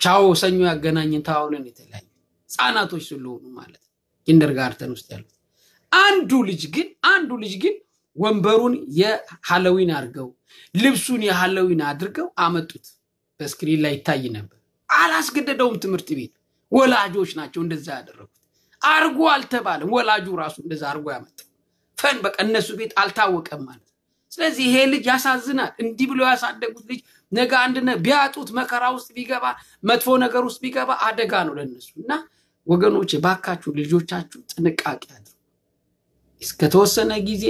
ቻው ሰኞ ያገናኝን ታውለን የተለያየ ሕፃናቶች ስለሆኑ ማለት ኪንደርጋርተን ውስጥ ያሉት አንዱ ልጅ ግን ወንበሩን የሃሎዊን አድርገው ልብሱን የሃሎዊን አድርገው አመጡት በስክሪን ላይ ይታይ ነበር አላስገደደውም ትምህርት ቤት ወላጆች ናቸው እንደዛ ያደረጉት አርጎ አልተባለም ወላጁ ራሱ እንደዛ አርጎ ያመጣው ፈን በቃ እነሱ ቤት አልታወቀም ማለት ስለዚህ ይሄ ልጅ ያሳዝናል እንዲህ ብሎ ያሳደጉት ልጅ ነገ አንድነ ቢያጡት መከራ ውስጥ ቢገባ መጥፎ ነገር ውስጥ ቢገባ አደጋ ነው ለነሱና ወገኖቼ ባካችሁ ልጆቻችሁ ጥንቃቄ አድርጉ እስከተወሰነ ጊዜ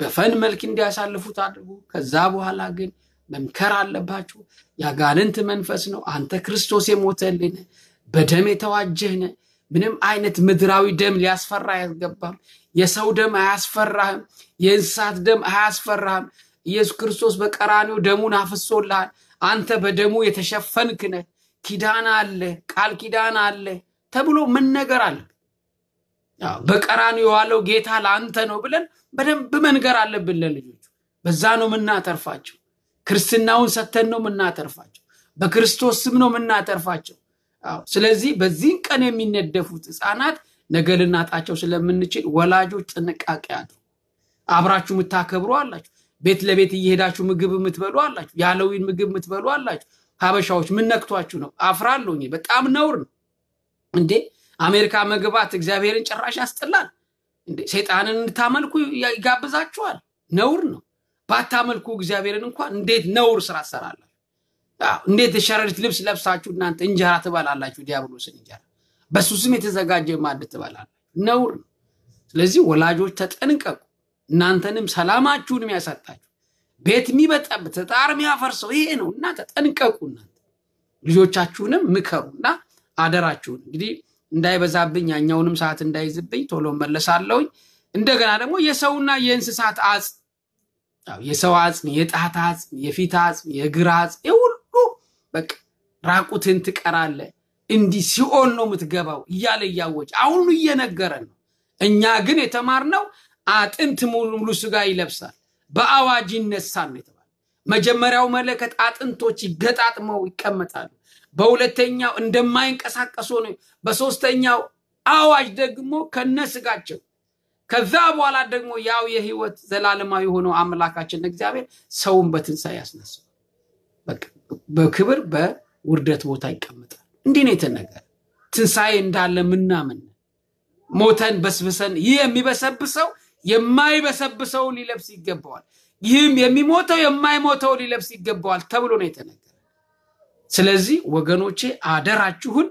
በፈን መልክ እንዲያሳልፉት አድርጉ ከዛ በኋላ ግን መምከር አለባችሁ ያጋንንት መንፈስ ነው አንተ ክርስቶስ የሞተልን በደም የተዋጀህነ ምንም አይነት ምድራዊ ደም ሊያስፈራ አይገባም የሰው ደም አያስፈራህም የእንስሳት ደም አያስፈራህም ኢየሱስ ክርስቶስ በቀራንዮ ደሙን አፍሶልሃል አንተ በደሙ የተሸፈንክ ነህ ኪዳን አለ ቃል ኪዳን አለ ተብሎ ምን ነገር አለ ያው በቀራንዮ ያለው ጌታ ላንተ ነው ብለን በደንብ መንገር አለብን ለልጆቹ በዛ ነው ምናተርፋቸው ክርስትናውን ሰተን ነው ምናተርፋቸው በክርስቶስ ስም ነው ምናተርፋቸው ስለዚህ በዚህ ቀን የሚነደፉት ሕፃናት ነገ ልናጣቸው ስለምንችል ወላጆች ጥንቃቄ አድርጉ አብራችሁ ምታከብሩ አላችሁ ቤት ለቤት እየሄዳችሁ ምግብ ምትበሉ አላችሁ ያለዊን ምግብ ምትበሉ አላችሁ ሀበሻዎች ምን ነክቷችሁ ነው አፍራለሁኝ በጣም ነውር ነው እንዴ አሜሪካ መግባት እግዚአብሔርን ጭራሽ ያስጠላል እንዴ ሰይጣንን እንታመልኩ ይጋብዛችኋል ነውር ነው ባታመልኩ እግዚአብሔርን እንኳን እንዴት ነውር ስራ ሰራላችሁ እንዴት የሸረሪት ልብስ ለብሳችሁ እናንተ እንጀራ ትበላላችሁ ዲያብሎስን እንጀራ በሱ ስም የተዘጋጀ ማዕድ ትበላላችሁ ነውር ነው ስለዚህ ወላጆች ተጠንቀቁ እናንተንም ሰላማችሁን የሚያሳጣችሁ ቤት የሚበጠብጥ ተጣር የሚያፈርሰው ይሄ ነው እና ተጠንቀቁ እናንተ ልጆቻችሁንም ምከሩና አደራችሁን እንግዲህ እንዳይበዛብኝ ያኛውንም ሰዓት እንዳይዝብኝ ቶሎ መለሳለሁኝ እንደገና ደግሞ የሰውና የእንስሳት አጽም የሰው አጽም የጣት አጽም የፊት አጽም የግራ አጽም ይሁሉ በቃ ራቁትን ትቀራለ እንዲህ ሲኦል ነው ምትገባው እያለ ያወጭ አሁን እየነገረን ነው እኛ ግን የተማርነው አጥንት ሙሉ ስጋ ይለብሳል በአዋጅ ይነሳል ነው የተባለው መጀመሪያው መለከት አጥንቶች ይገጣጥመው ይቀመጣሉ በሁለተኛው እንደማይንቀሳቀሱ ነው በሶስተኛው አዋጅ ደግሞ ከነስጋቸው ከዛ በኋላ ደግሞ ያው የህይወት ዘላለማዊ ሆኖ አምላካችን እግዚአብሔር ሰውን በትንሳኤ ያስነሳው በቃ በክብር በውርደት ቦታ ይቀመጣል እንዴ ነው የተነገረ ትንሳኤ እንዳለ ምናምን ሞተን በስብሰን የሚበሰብሰው የማይበሰብሰው ሊለብስ ይገባዋል ይህም የሚሞተው የማይሞተው ሊለብስ ይገባዋል ተብሎ ነው የተነገረ ስለዚህ ወገኖቼ አደራችሁን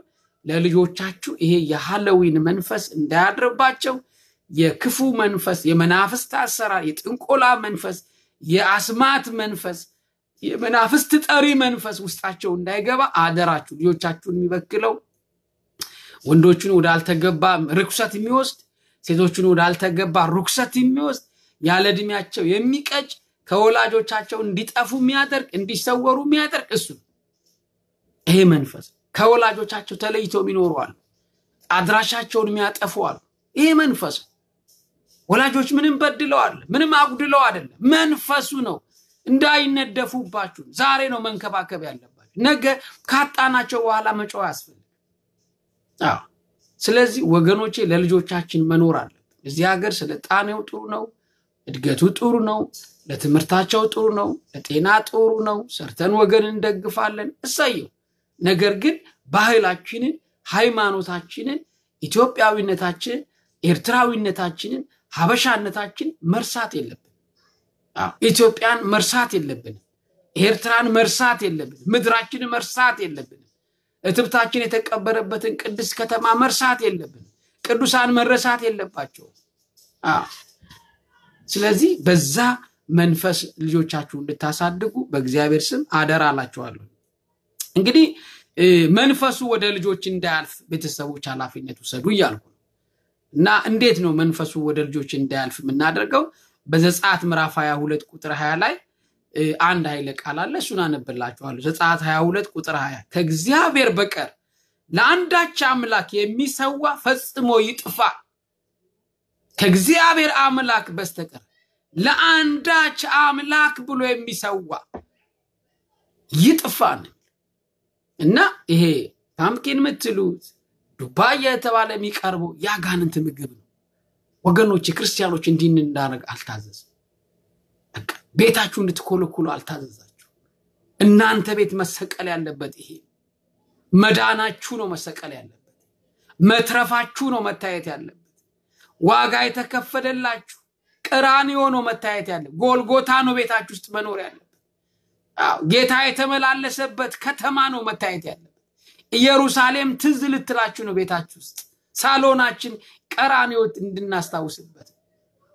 ለልጆቻችሁ ይሄ የሃሎዊን መንፈስ እንዳያድርባቸው የክፉ መንፈስ የመናፍስት አሰራር የጥንቆላ መንፈስ የአስማት መንፈስ የመናፍስት ጠሪ መንፈስ ውስጣቸው እንዳይገባ አደራችሁ ልጆቻችሁን የሚበክለው ወንዶቹን ወደ አልተገባ ርኩሰት የሚወስድ ሴቶቹን ወደ አልተገባ ርኩሰት የሚወስድ ያለ እድሜያቸው የሚቀጭ ከወላጆቻቸው እንዲጠፉ የሚያደርግ እንዲሰወሩ የሚያደርግ እሱ ይሄ መንፈስ ከወላጆቻቸው ተለይተው የሚኖሩዋል አድራሻቸውን የሚያጠፉዋል ይሄ መንፈስ ወላጆች ምንም በድለዋል ምንም አጉድለው አይደለም መንፈሱ ነው እንዳይነደፉባችሁ ዛሬ ነው መንከባከብ ያለባችሁ ነገ ካጣናቸው በኋላ መጮህ ያስፈልጋል ስለዚህ ወገኖቼ ለልጆቻችን መኖር አለበት እዚህ ሀገር ስለጣኔው ጥሩ ነው እድገቱ ጥሩ ነው ለትምህርታቸው ጥሩ ነው ለጤና ጥሩ ነው ሰርተን ወገን እንደግፋለን እሰየው ነገር ግን ባህላችንን ሃይማኖታችንን ኢትዮጵያዊነታችንን ኤርትራዊነታችንን ሀበሻነታችን መርሳት የለብን ኢትዮጵያን መርሳት የለብን ኤርትራን መርሳት የለብን ምድራችንን መርሳት የለብን እትብታችን የተቀበረበትን ቅዱስ ከተማ መርሳት የለብን ቅዱሳን መረሳት የለባቸው ስለዚህ በዛ መንፈስ ልጆቻችሁ እንድታሳድጉ በእግዚአብሔር ስም አደራ አላችኋለሁ እንግዲህ መንፈሱ ወደ ልጆች እንዳያልፍ ቤተሰቦች ኃላፊነት ወሰዱ ይያልኩ እና እንዴት ነው መንፈሱ ወደ ልጆች እንዳያልፍ የምናደርገው? በዘጸአት ምዕራፍ 22 ቁጥር 20 ላይ አንድ ኃይለ ቃል አለ። እሱን አነብላችኋለሁ። ዘጸአት 22 ቁጥር 20 ከእግዚአብሔር በቀር ለአንዳች አምላክ የሚሰዋ ፈጽሞ ይጥፋ። ከእግዚአብሔር አምላክ በስተቀር ለአንዳች አምላክ ብሎ የሚሰዋ ይጥፋ። እና ይሄ ታምኪን የምትሉት ዱባያ የተባለ የሚቀርበው ያጋንንት ምግብ ነው ወገኖች። ክርስቲያኖች እንዲህ እንዳደረግ አልታዘዙ። በቃ ቤታችሁ እንድትኮለኩሉ አልታዘዛችሁ። እናንተ ቤት መሰቀል ያለበት ይሄ መዳናችሁ ነው። መሰቀል ያለበት መትረፋችሁ ነው መታየት ያለበት። ዋጋ የተከፈለላችሁ ቀራንዮ ነው መታየት ያለበት። ጎልጎታ ነው ቤታችሁ ውስጥ መኖር ያለበት። ጌታ የተመላለሰበት ከተማ ነው መታየት ያለበት። ኢየሩሳሌም ትዝ ልትላችሁ ነው ቤታችሁ ውስጥ። ሳሎናችን ቀራንዮ እንድናስታውስበት፣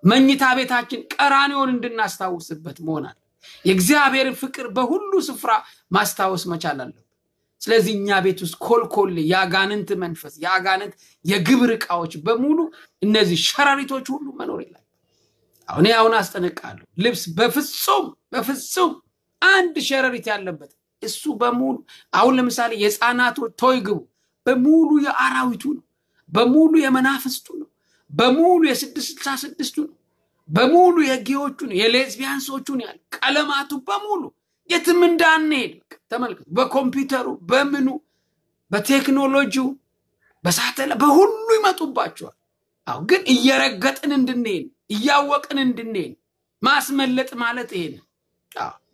መኝታ ቤታችን ቀራንዮን እንድናስታውስበት መሆናል። የእግዚአብሔርን ፍቅር በሁሉ ስፍራ ማስታወስ መቻል አለበት። ስለዚህ እኛ ቤት ውስጥ ኮልኮል ያጋንንት መንፈስ ያጋንንት የግብር ዕቃዎች በሙሉ እነዚህ ሸረሪቶች ሁሉ መኖር የለም። አሁን አስጠነቅቃለሁ። ልብስ በፍጹም አንድ ሸረሪት ያለበት እሱ በሙሉ አሁን ለምሳሌ የሕፃናቶች ቶይ ግቡ በሙሉ የአራዊቱ ነው፣ በሙሉ የመናፍስቱ ነው፣ በሙሉ የ666ቱ ነው፣ በሙሉ የጌዎቹ ነው፣ የሌዝቢያንሶቹ ነው ያለ ቀለማቱ በሙሉ የትም እንዳንሄድ ተመልከቱ። በኮምፒውተሩ በምኑ በቴክኖሎጂው በሳተላ በሁሉ ይመጡባቸዋል። ግን እየረገጥን እንድንሄድ እያወቅን እንድንሄድ ማስመለጥ ማለት ይሄ ነው።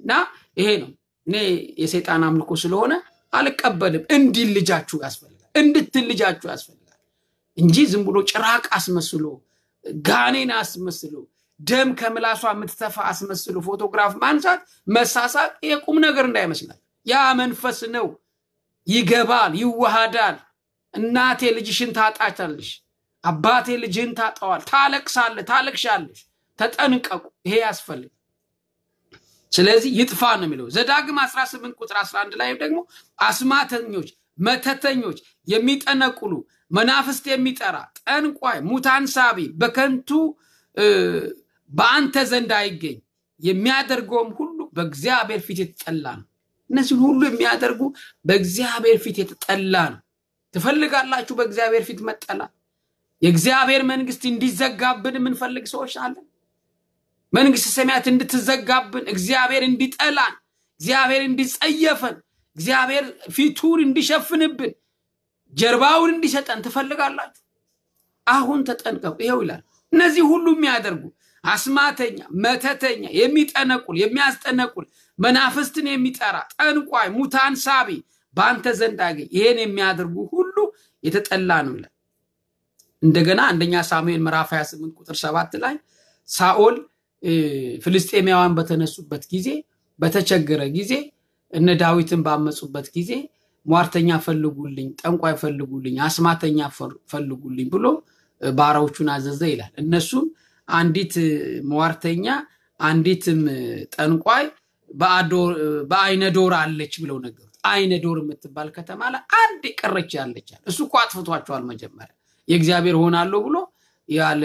እና ይሄ ነው እኔ የሰይጣን አምልኮ ስለሆነ አልቀበልም። እንዲልጃችሁ ያስፈልጋል፣ እንድትልጃችሁ ያስፈልጋል እንጂ ዝም ብሎ ጭራቅ አስመስሎ ጋኔን አስመስሎ ደም ከምላሷ የምትተፋ አስመስሎ ፎቶግራፍ ማንሳት መሳሳቅ የቁም ነገር እንዳይመስላል። ያ መንፈስ ነው። ይገባል፣ ይዋሃዳል። እናቴ ልጅሽን ታጣቻለሽ፣ አባቴ ልጅህን ታጣዋል፣ ታለቅሻለሽ። ተጠንቀቁ። ይሄ ያስፈልጋል። ስለዚህ ይጥፋ ነው የሚለው። ዘዳግም 18 ቁጥር 11 ላይ ደግሞ አስማተኞች፣ መተተኞች፣ የሚጠነቁሉ፣ መናፍስት የሚጠራ፣ ጠንቋይ፣ ሙታን ሳቢ በከንቱ በአንተ ዘንድ አይገኝ፣ የሚያደርገውም ሁሉ በእግዚአብሔር ፊት የተጠላ ነው። እነዚህ ሁሉ የሚያደርጉ በእግዚአብሔር ፊት የተጠላ ነው። ትፈልጋላችሁ በእግዚአብሔር ፊት መጠላት? የእግዚአብሔር መንግስት እንዲዘጋብን የምንፈልግ ሰዎች አለን። መንግስት ሰማያት እንድትዘጋብን፣ እግዚአብሔር እንዲጠላን፣ እግዚአብሔር እንዲጸየፈን፣ እግዚአብሔር ፊቱን እንዲሸፍንብን፣ ጀርባውን እንዲሰጠን ትፈልጋላችሁ? አሁን ተጠንቀቁ። ይሄው ይላል እነዚህ ሁሉ የሚያደርጉ አስማተኛ፣ መተተኛ፣ የሚጠነቁል፣ የሚያስጠነቁል፣ መናፍስትን የሚጠራ፣ ጠንቋይ፣ ሙታን ሳቢ በአንተ ዘንድ አገኝ፣ ይሄን የሚያደርጉ ሁሉ የተጠላ ነው ይላል። እንደገና አንደኛ ሳሙኤል ምዕራፍ 28 ቁጥር 7 ላይ ሳኦል ፍልስጤማውያን በተነሱበት ጊዜ፣ በተቸገረ ጊዜ፣ እነ ዳዊትን ባመጹበት ጊዜ ሟርተኛ ፈልጉልኝ፣ ጠንቋይ ፈልጉልኝ፣ አስማተኛ ፈልጉልኝ ብሎ ባሪያዎቹን አዘዘ ይላል። እነሱም አንዲት ሟርተኛ አንዲትም ጠንቋይ በአይነዶር አለች ብለው ነገሩት። አይነዶር የምትባል ከተማ ላይ አንድ ቀረች ያለች። እሱ እኮ አጥፍቷቸዋል። መጀመሪያ የእግዚአብሔር ሆናለሁ ብሎ ያለ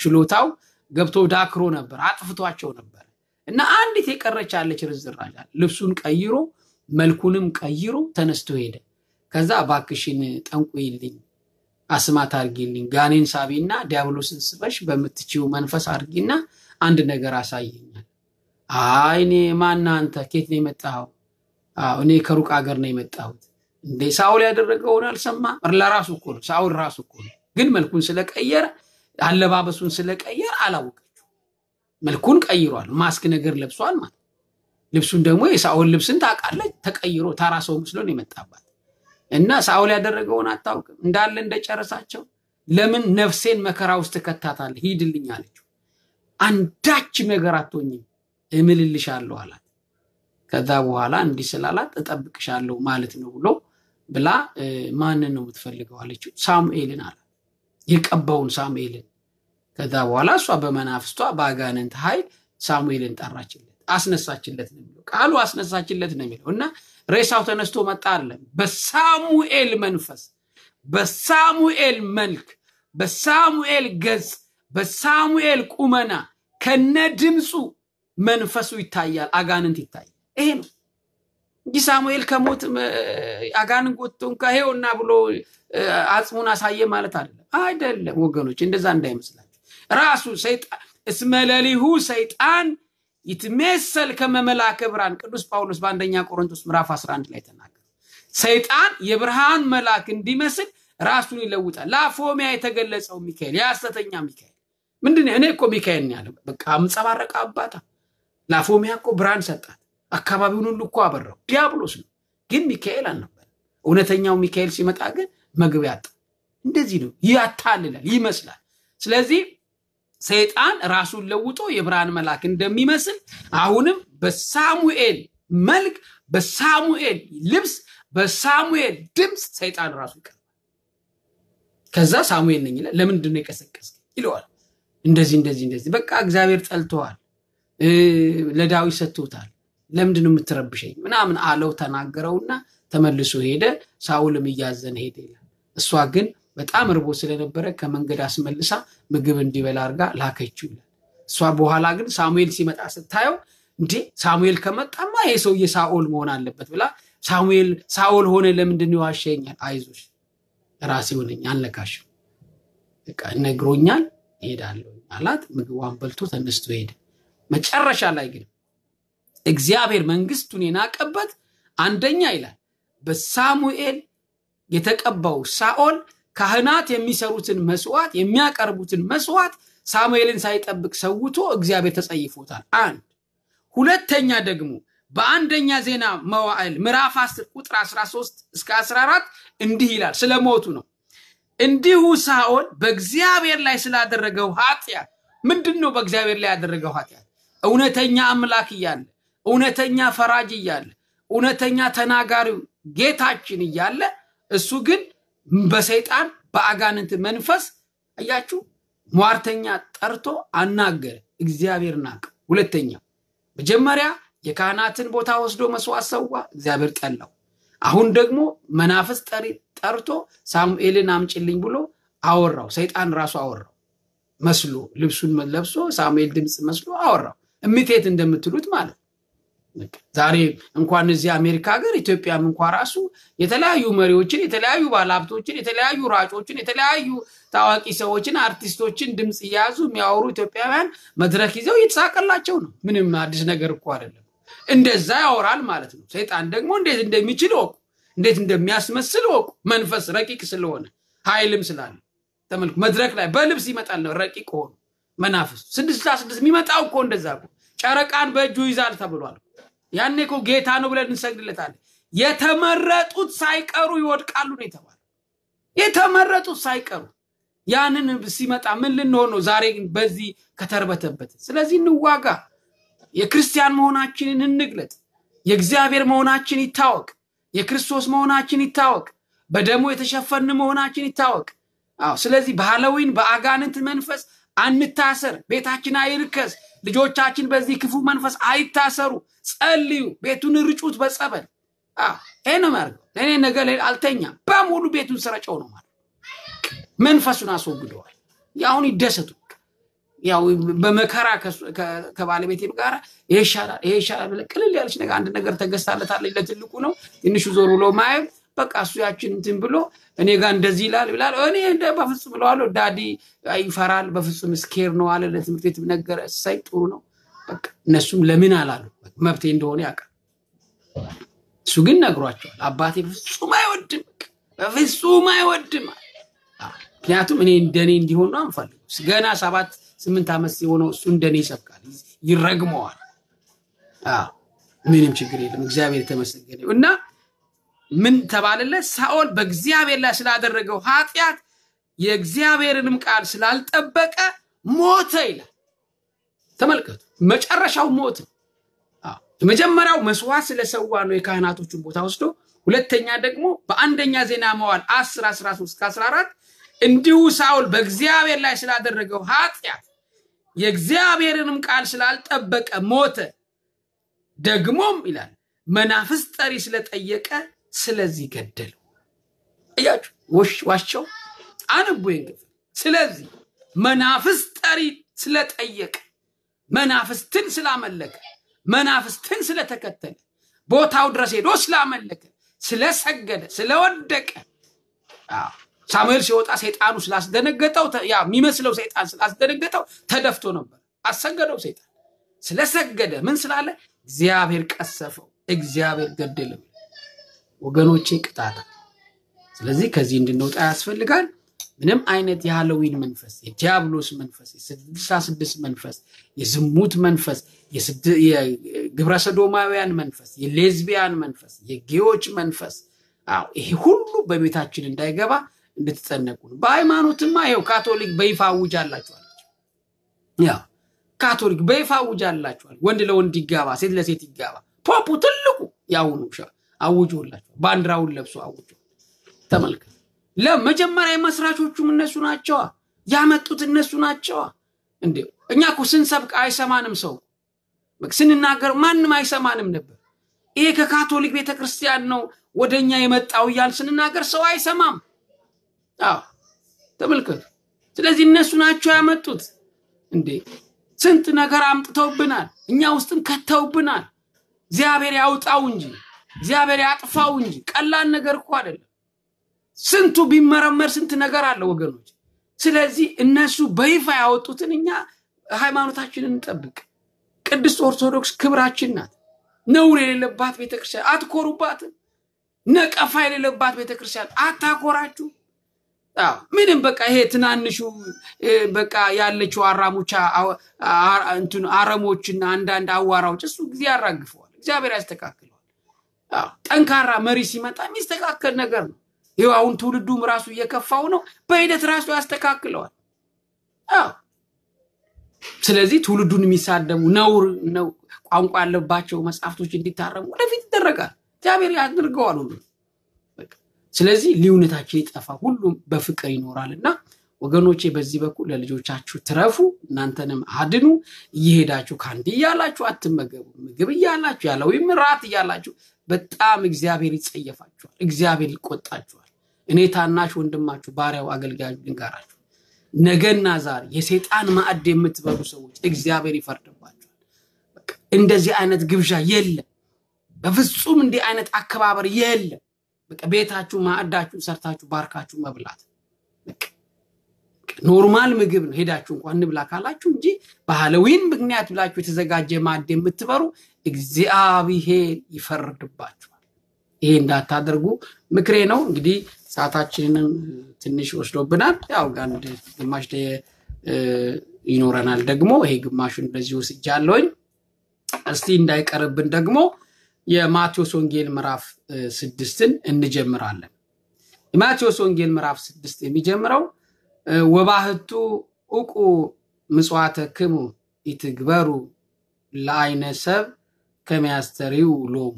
ችሎታው ገብቶ ዳክሮ ነበር፣ አጥፍቷቸው ነበር። እና አንዲት የቀረች ያለች ርዝራዥ ልብሱን ቀይሮ መልኩንም ቀይሮ ተነስቶ ሄደ። ከዛ ባክሽን ጠንቁይልኝ፣ አስማት አርጊልኝ፣ ጋኔን ሳቢና ዲያብሎስን ስበሽ በመትቺው መንፈስ አርጊና አንድ ነገር አሳየኛል። አይኔ ማን አንተ ከየት ነው የመጣው? እኔ ከሩቅ ሀገር ነው የመጣሁት። እንዴ ሳኦል ያደረገውን አልሰማ? ለራሱ እኮ ነው፣ ሳኦል ራሱ እኮ ነው። ግን መልኩን ስለቀየረ አለባበሱን ስለቀየረ አላወቀችው። መልኩን ቀይሯል፣ ማስክ ነገር ለብሷል ማለት። ልብሱን ደግሞ የሳኦል ልብስን ታውቃለች፣ ተቀይሮ ታራ ሰው መስሎ ነው የመጣባት። እና ሳኦል ያደረገውን አታውቅም። እንዳለ እንደጨረሳቸው ለምን ነፍሴን መከራ ውስጥ ተከታታል? ሂድልኝ አለችው። አንዳች ነገር አትሆኝም እምልልሻለሁ አላት። ከዛ በኋላ እንዲህ ስላላት እጠብቅሻለሁ ማለት ነው ብሎ ብላ ማንን ነው የምትፈልገው አለችው። ሳሙኤልን አላት፣ የቀባውን ሳሙኤልን። ከዛ በኋላ እሷ በመናፍስቷ በአጋንንት ኃይል ሳሙኤልን ጠራችለት፣ አስነሳችለት ነው የሚለው ቃሉ። አስነሳችለት ነው የሚለው። እና ሬሳው ተነስቶ መጣ አይደለም፣ በሳሙኤል መንፈስ፣ በሳሙኤል መልክ፣ በሳሙኤል ገጽ በሳሙኤል ቁመና ከነ ድምጹ መንፈሱ ይታያል አጋንንት ይታያል ይሄ ነው እንጂ ሳሙኤል ከሞት አጋንንት ጎትቶን ከሄውና ብሎ አጽሙን አሳየ ማለት አይደለም ወገኖች እንደዛ እንዳይመስላችሁ ራሱ ሰይጣን እስመለሊሁ ሰይጣን ይትመሰል ከመመላከ ብርሃን ቅዱስ ጳውሎስ በአንደኛ ቆሮንቶስ ምዕራፍ 11 ላይ ተናገረ ሰይጣን የብርሃን መልአክ እንዲመስል ራሱን ይለውጣል ላፎሚያ የተገለጸው ሚካኤል ያስተኛ ሚካኤል ምንድነው እኔ እኮ ሚካኤል ነው ያለው በቃ አምጸባረቀ አባታ ላፎሚያ እኮ ብርሃን ሰጣት አካባቢውን ሁሉ እኮ አበራው ዲያብሎስ ነው ግን ሚካኤል አልነበር እውነተኛው ሚካኤል ሲመጣ ግን መግቢያ አጣ እንደዚህ ነው ያታልላል ይመስላል ስለዚህ ሰይጣን ራሱን ለውጦ የብርሃን መልአክ እንደሚመስል አሁንም በሳሙኤል መልክ በሳሙኤል ልብስ በሳሙኤል ድምጽ ሰይጣን ራሱ ይቀርባል ከዛ ሳሙኤል ነኝ ይላል ለምንድን ነው የቀሰቀስከኝ ይለዋል እንደዚህ በቃ እግዚአብሔር ጠልቷል ለዳዊት ሰጥቶታል ለምንድን ነው የምትረብሸኝ ምናምን አለው ተናገረውና ተመልሶ ሄደ ሳውልም ያዘነ ሄደ ይላል እሷ ግን በጣም ርቦ ስለነበረ ከመንገድ አስመልሳ ምግብ እንዲበላ አርጋ ላከችው ይላል እሷ በኋላ ግን ሳሙኤል ሲመጣ ስታየው እንዴ ሳሙኤል ከመጣማ ይሄ ሰው የሳኦል መሆን አለበት ብላ ሳኦል ሆነ ለምንድን ነው ያሸኛል አይዞሽ ራሴ ሆነኝ አልነካሽ በቃ ነግሮኛል ሄዳለሁ አላት ምግቧን በልቶ ተነስቶ ሄደ መጨረሻ ላይ ግን እግዚአብሔር መንግስቱን የናቀበት አንደኛ ይላል በሳሙኤል የተቀባው ሳኦል ካህናት የሚሰሩትን መስዋዕት የሚያቀርቡትን መስዋዕት ሳሙኤልን ሳይጠብቅ ሰውቶ እግዚአብሔር ተጸይፎታል አንድ ሁለተኛ ደግሞ በአንደኛ ዜና መዋዕል ምዕራፍ 10 ቁጥር 13 እስከ 14 እንዲህ ይላል ስለሞቱ ነው እንዲሁ ሳኦል በእግዚአብሔር ላይ ስላደረገው ኃጢያት ምንድነው በእግዚአብሔር ላይ ያደረገው ኃጢያት እውነተኛ አምላክ ይያለ እውነተኛ ፈራጅ ይያለ እውነተኛ ተናጋሪው ጌታችን ይያለ እሱ ግን በሰይጣን በአጋንንት መንፈስ አያችሁ ሟርተኛ ጠርቶ አናገረ እግዚአብሔር ናቀ ሁለተኛ መጀመሪያ የካህናትን ቦታ ወስዶ መስዋዕት ሰዋ እግዚአብሔር ጠላው አሁን ደግሞ መናፍስ ጠርቶ ሳሙኤልን አምጪልኝ ብሎ አወራው ሰይጣን ራሱ አወራው መስሎ ልብሱን ለብሶ ሳሙኤል ድምጽ መስሎ አወራው እምቴት እንደምትሉት ማለት ዛሬ እንኳን እዚህ አሜሪካ ሀገር ኢትዮጵያም እንኳን ራሱ የተለያዩ መሪዎችን የተለያዩ ባለሀብቶችን የተለያዩ ራጮችን የተለያዩ ታዋቂ ሰዎችን አርቲስቶችን ድምጽ ያዙ የሚያወሩ ኢትዮጵያውያን መድረክ ይዘው ይተሳቀላቸው ነው ምንም አዲስ ነገር እኮ አይደለም እንደዛ ያወራል ማለት ነው ሰይጣን ደግሞ እንዴት እንደሚችል ወቁ እንዴት እንደሚያስመስል ወቁ መንፈስ ረቂቅ ስለሆነ ኃይልም ስላለ ተመልኩ መድረክ ላይ በልብስ ይመጣል ነው ረቂቅ ሆኖ መናፍስ 6 የሚመጣው እኮ እንደዛ እኮ ጨረቃን በእጁ ይዛል ተብሏል ያኔ እኮ ጌታ ነው ብለን እንሰግድለታለን የተመረጡት ሳይቀሩ ይወድቃሉ ነው የተባለው የተመረጡት ሳይቀሩ ያንን ሲመጣ ምን ልንሆን ነው ዛሬ በዚህ ከተርበተበት ስለዚህ እንዋጋ የክርስቲያን መሆናችንን እንግለጥ የእግዚአብሔር መሆናችን ይታወቅ የክርስቶስ መሆናችን ይታወቅ በደሙ የተሸፈነ መሆናችን ይታወቅ ስለዚህ በሃሎዊን በአጋንንት መንፈስ አንታሰር ቤታችን አይርከስ ልጆቻችን በዚህ ክፉ መንፈስ አይታሰሩ ጸልዩ ቤቱን ርጩት በጸበል እኔ ማርገ እኔ ነገር አልተኛ በሙሉ ቤቱን ስራጨው ነው ማለት መንፈሱን አስወግደዋል ያውን ይደሰቱ ያው በመከራ ከባለቤቴም ጋር ይሄሻላል ቅልል ያለች ነገር አንድ ነገር ተገስታለታለች ለትልቁ ነው ትንሹ ዞር ብሎ ማየት በቃ እሱ ያችን እንትን ብሎ እኔ ጋር እንደዚህ ይላል እኔ እንደ በፍጹም ብለዋለሁ ዳዲ አይፈራል በፍጹም ስኬር ነው አለ ለትምህርት ቤት ነገር ሳይጥሩ ነው በቃ እነሱም ለምን አላሉ መብቴ እንደሆነ ያውቃል እሱ ግን ነግሯቸዋል አባቴ በፍጹም አይወድም ምክንያቱም እኔ እንደኔ እንዲሆን ነው አንፈልግ ገና 7-8 ዓመት ሲሆነው እሱ እንደኔ ይሰብካል ይረግመዋል ምንም ችግር የለም እግዚአብሔር ተመስገነ እና ምን ተባለለ ሳኦል በእግዚአብሔር ላይ ስላደረገው ኃጢያት የእግዚአብሔርንም ቃል ስላልጠበቀ ሞተ ይላል ተመልከቱ መጨረሻው ሞት የመጀመሪያው መስዋዕት ስለሰዋ ነው የካህናቶቹን ቦታ ወስዶ ሁለተኛ ደግሞ በአንደኛ ዜና መዋዕል 10:13-14 እንዲሁ ሳኦል በእግዚአብሔር ላይ ስላደረገው ኃጢያት የእግዚአብሔርንም ቃል ስላልጠበቀ ሞተ ደግሞም ይላል መናፍስ ጠሪ ስለጠየቀ ስለዚህ ገደለው አያችሁ ዋሽቸው አንቡ ስለዚህ መናፍስት ጠሪ ስለጠየቀ መናፍስትን ስላመለከ መናፍስትን ስለተከተለ ቦታው ድረስ ሄዶ ስላመለከ ስለሰገደ ስለወደቀ ሳሙኤል ሲወጣ ሰይጣኑ ስላስደነገጠው ያ የሚመስለው ሰይጣን ስላስደነገጠው ተደፍቶ ነበር አሰገደው ሰይጣን ስለሰገደ ምን ስላለ እግዚአብሔር ቀሰፈው እግዚአብሔር ገደለው ወገኖቼ ቅጣታ ስለዚህ ከዚህ እንድንወጣ ያስፈልጋል ምንም አይነት የሃሎዊን መንፈስ የዲያብሎስ መንፈስ የ66 መንፈስ የዝሙት መንፈስ የግብረ ሰዶማውያን መንፈስ የሌዝቢያን መንፈስ የጌዎች መንፈስ ይሄ ሁሉ በቤታችን እንዳይገባ እንድትጠነቁ በሃይማኖትማ ይሄው ካቶሊክ በይፋ አውጃላችኋል ያ ካቶሊክ በይፋ አውጃላችኋል ወንድ ለወንድ ይጋባ ሴት ለሴት ይጋባ ፖፑ ትልቁ ያውኑ አውጆላችሁ ባንዲራውን ለብሶ አውጆ ተመልከቱ ለመጀመሪያ መስራቾቹም እነሱ ናቸው ያመጡት እነሱ ናቸው እንዴ እኛ እኮ ስንሰብክ አይሰማንም ሰው ስንናገር ማንንም አይሰማንም ነበር ይሄ ከካቶሊክ ቤተክርስቲያን ነው ወደኛ የመጣው ይያል ስንናገር ሰው አይሰማም ተመልከቱ ስለዚህ እነሱ ናቸው ያመጡት እንዴ ስንት ነገር አምጥተውብናል እኛ ውስጥም ከተውብናል እግዚአብሔር ያውጣው እንጂ እግዚአብሔር ያጥፋው እንጂ ቀላል ነገር እኮ አይደለም ስንቱ ቢመረመር ስንት ነገር አለ ወገኖች ስለዚህ እነሱ በይፋ ያወጡትን እኛ ሃይማኖታችንን እንጠብቅ ቅድስት ኦርቶዶክስ ክብራችን ናት ነውር የሌለባት ቤተክርስቲያን አትኮሩባት ነቀፋ የሌለባት ቤተክርስቲያን አታኮራችሁ ምንም በቃ ይሄ ትናንሹ በቃ ያለችው አራሙቻ እንትን አረሞችና አንዳንድ አዋራዎች እሱ ጊዜ ያራግፈዋል እግዚአብሔር ያስተካክለዋል ጠንካራ መሪ ሲመጣ የሚስተካከል ነገር ነው ይሄው አሁን ትውልዱም ራሱ እየከፋው ነው በሂደት ራሱ ያስተካክለዋል ስለዚህ ትውልዱን የሚሳደሙ ነው ቋንቋ ያለባቸው መጻፍቶች እንዲታረሙ ወደፊት ይደረጋል እግዚአብሔር ያድርገዋል ሁሉ ስለዚህ ሊውነታችን ይጠፋ ሁሉም በፍቅር ይኖራልና ወገኖቼ በዚህ በኩል ለልጆቻችሁ ትረፉ እናንተንም አድኑ እየሄዳችሁ ካንዲ ያላችሁ አትመገቡ ምግብ ያላችሁ ያለው ምራት ያላችሁ በጣም እግዚአብሔር ይጸየፋችኋል እግዚአብሔር ይቆጣችኋል እኔ ታናሽ ወንድማችሁ ባሪያው አገልጋዩ ልንጋራችሁ ነገና ዛሬ የሰይጣን ማዕድ የምትበሉ ሰዎች እግዚአብሔር ይፈርድባችኋል እንደዚህ አይነት ግብዣ የለም በፍጹም እንዲህ አይነት አከባበር የለም በቃ ቤታችሁ ማዕዳችሁ ሰርታችሁ ባርካችሁ መብላት በቃ ኖርማል ምግብ ነው ሄዳችሁ እንኳን እንብላ ካላችሁ እንጂ በሃሎዊን ምክንያት ብላችሁ የተዘጋጀ ማዕድ የምትበሩ እግዚአብሔር ይፈርድባችኋል ይሄ እንዳታደርጉ ምክሬ ነው እንግዲህ ሰዓታችንን ትንሽ ወስዶብናል ያው ጋንድ ግማሽ ይኖረናል ደግሞ ይሄ ግማሹን በዚህ ወስጃለሁኝ እስቲ እንዳይቀርብን ደግሞ የማቴዎስ ወንጌል ምዕራፍ 6ን እንጀምራለን የማቴዎስ ወንጌል ምዕራፍ 6 የሚጀምረው ወባህቱ ኡቁ ምጽዋተክሙ ይትግበሩ ለአይነሰብ ከመያስተሪው ሎሙ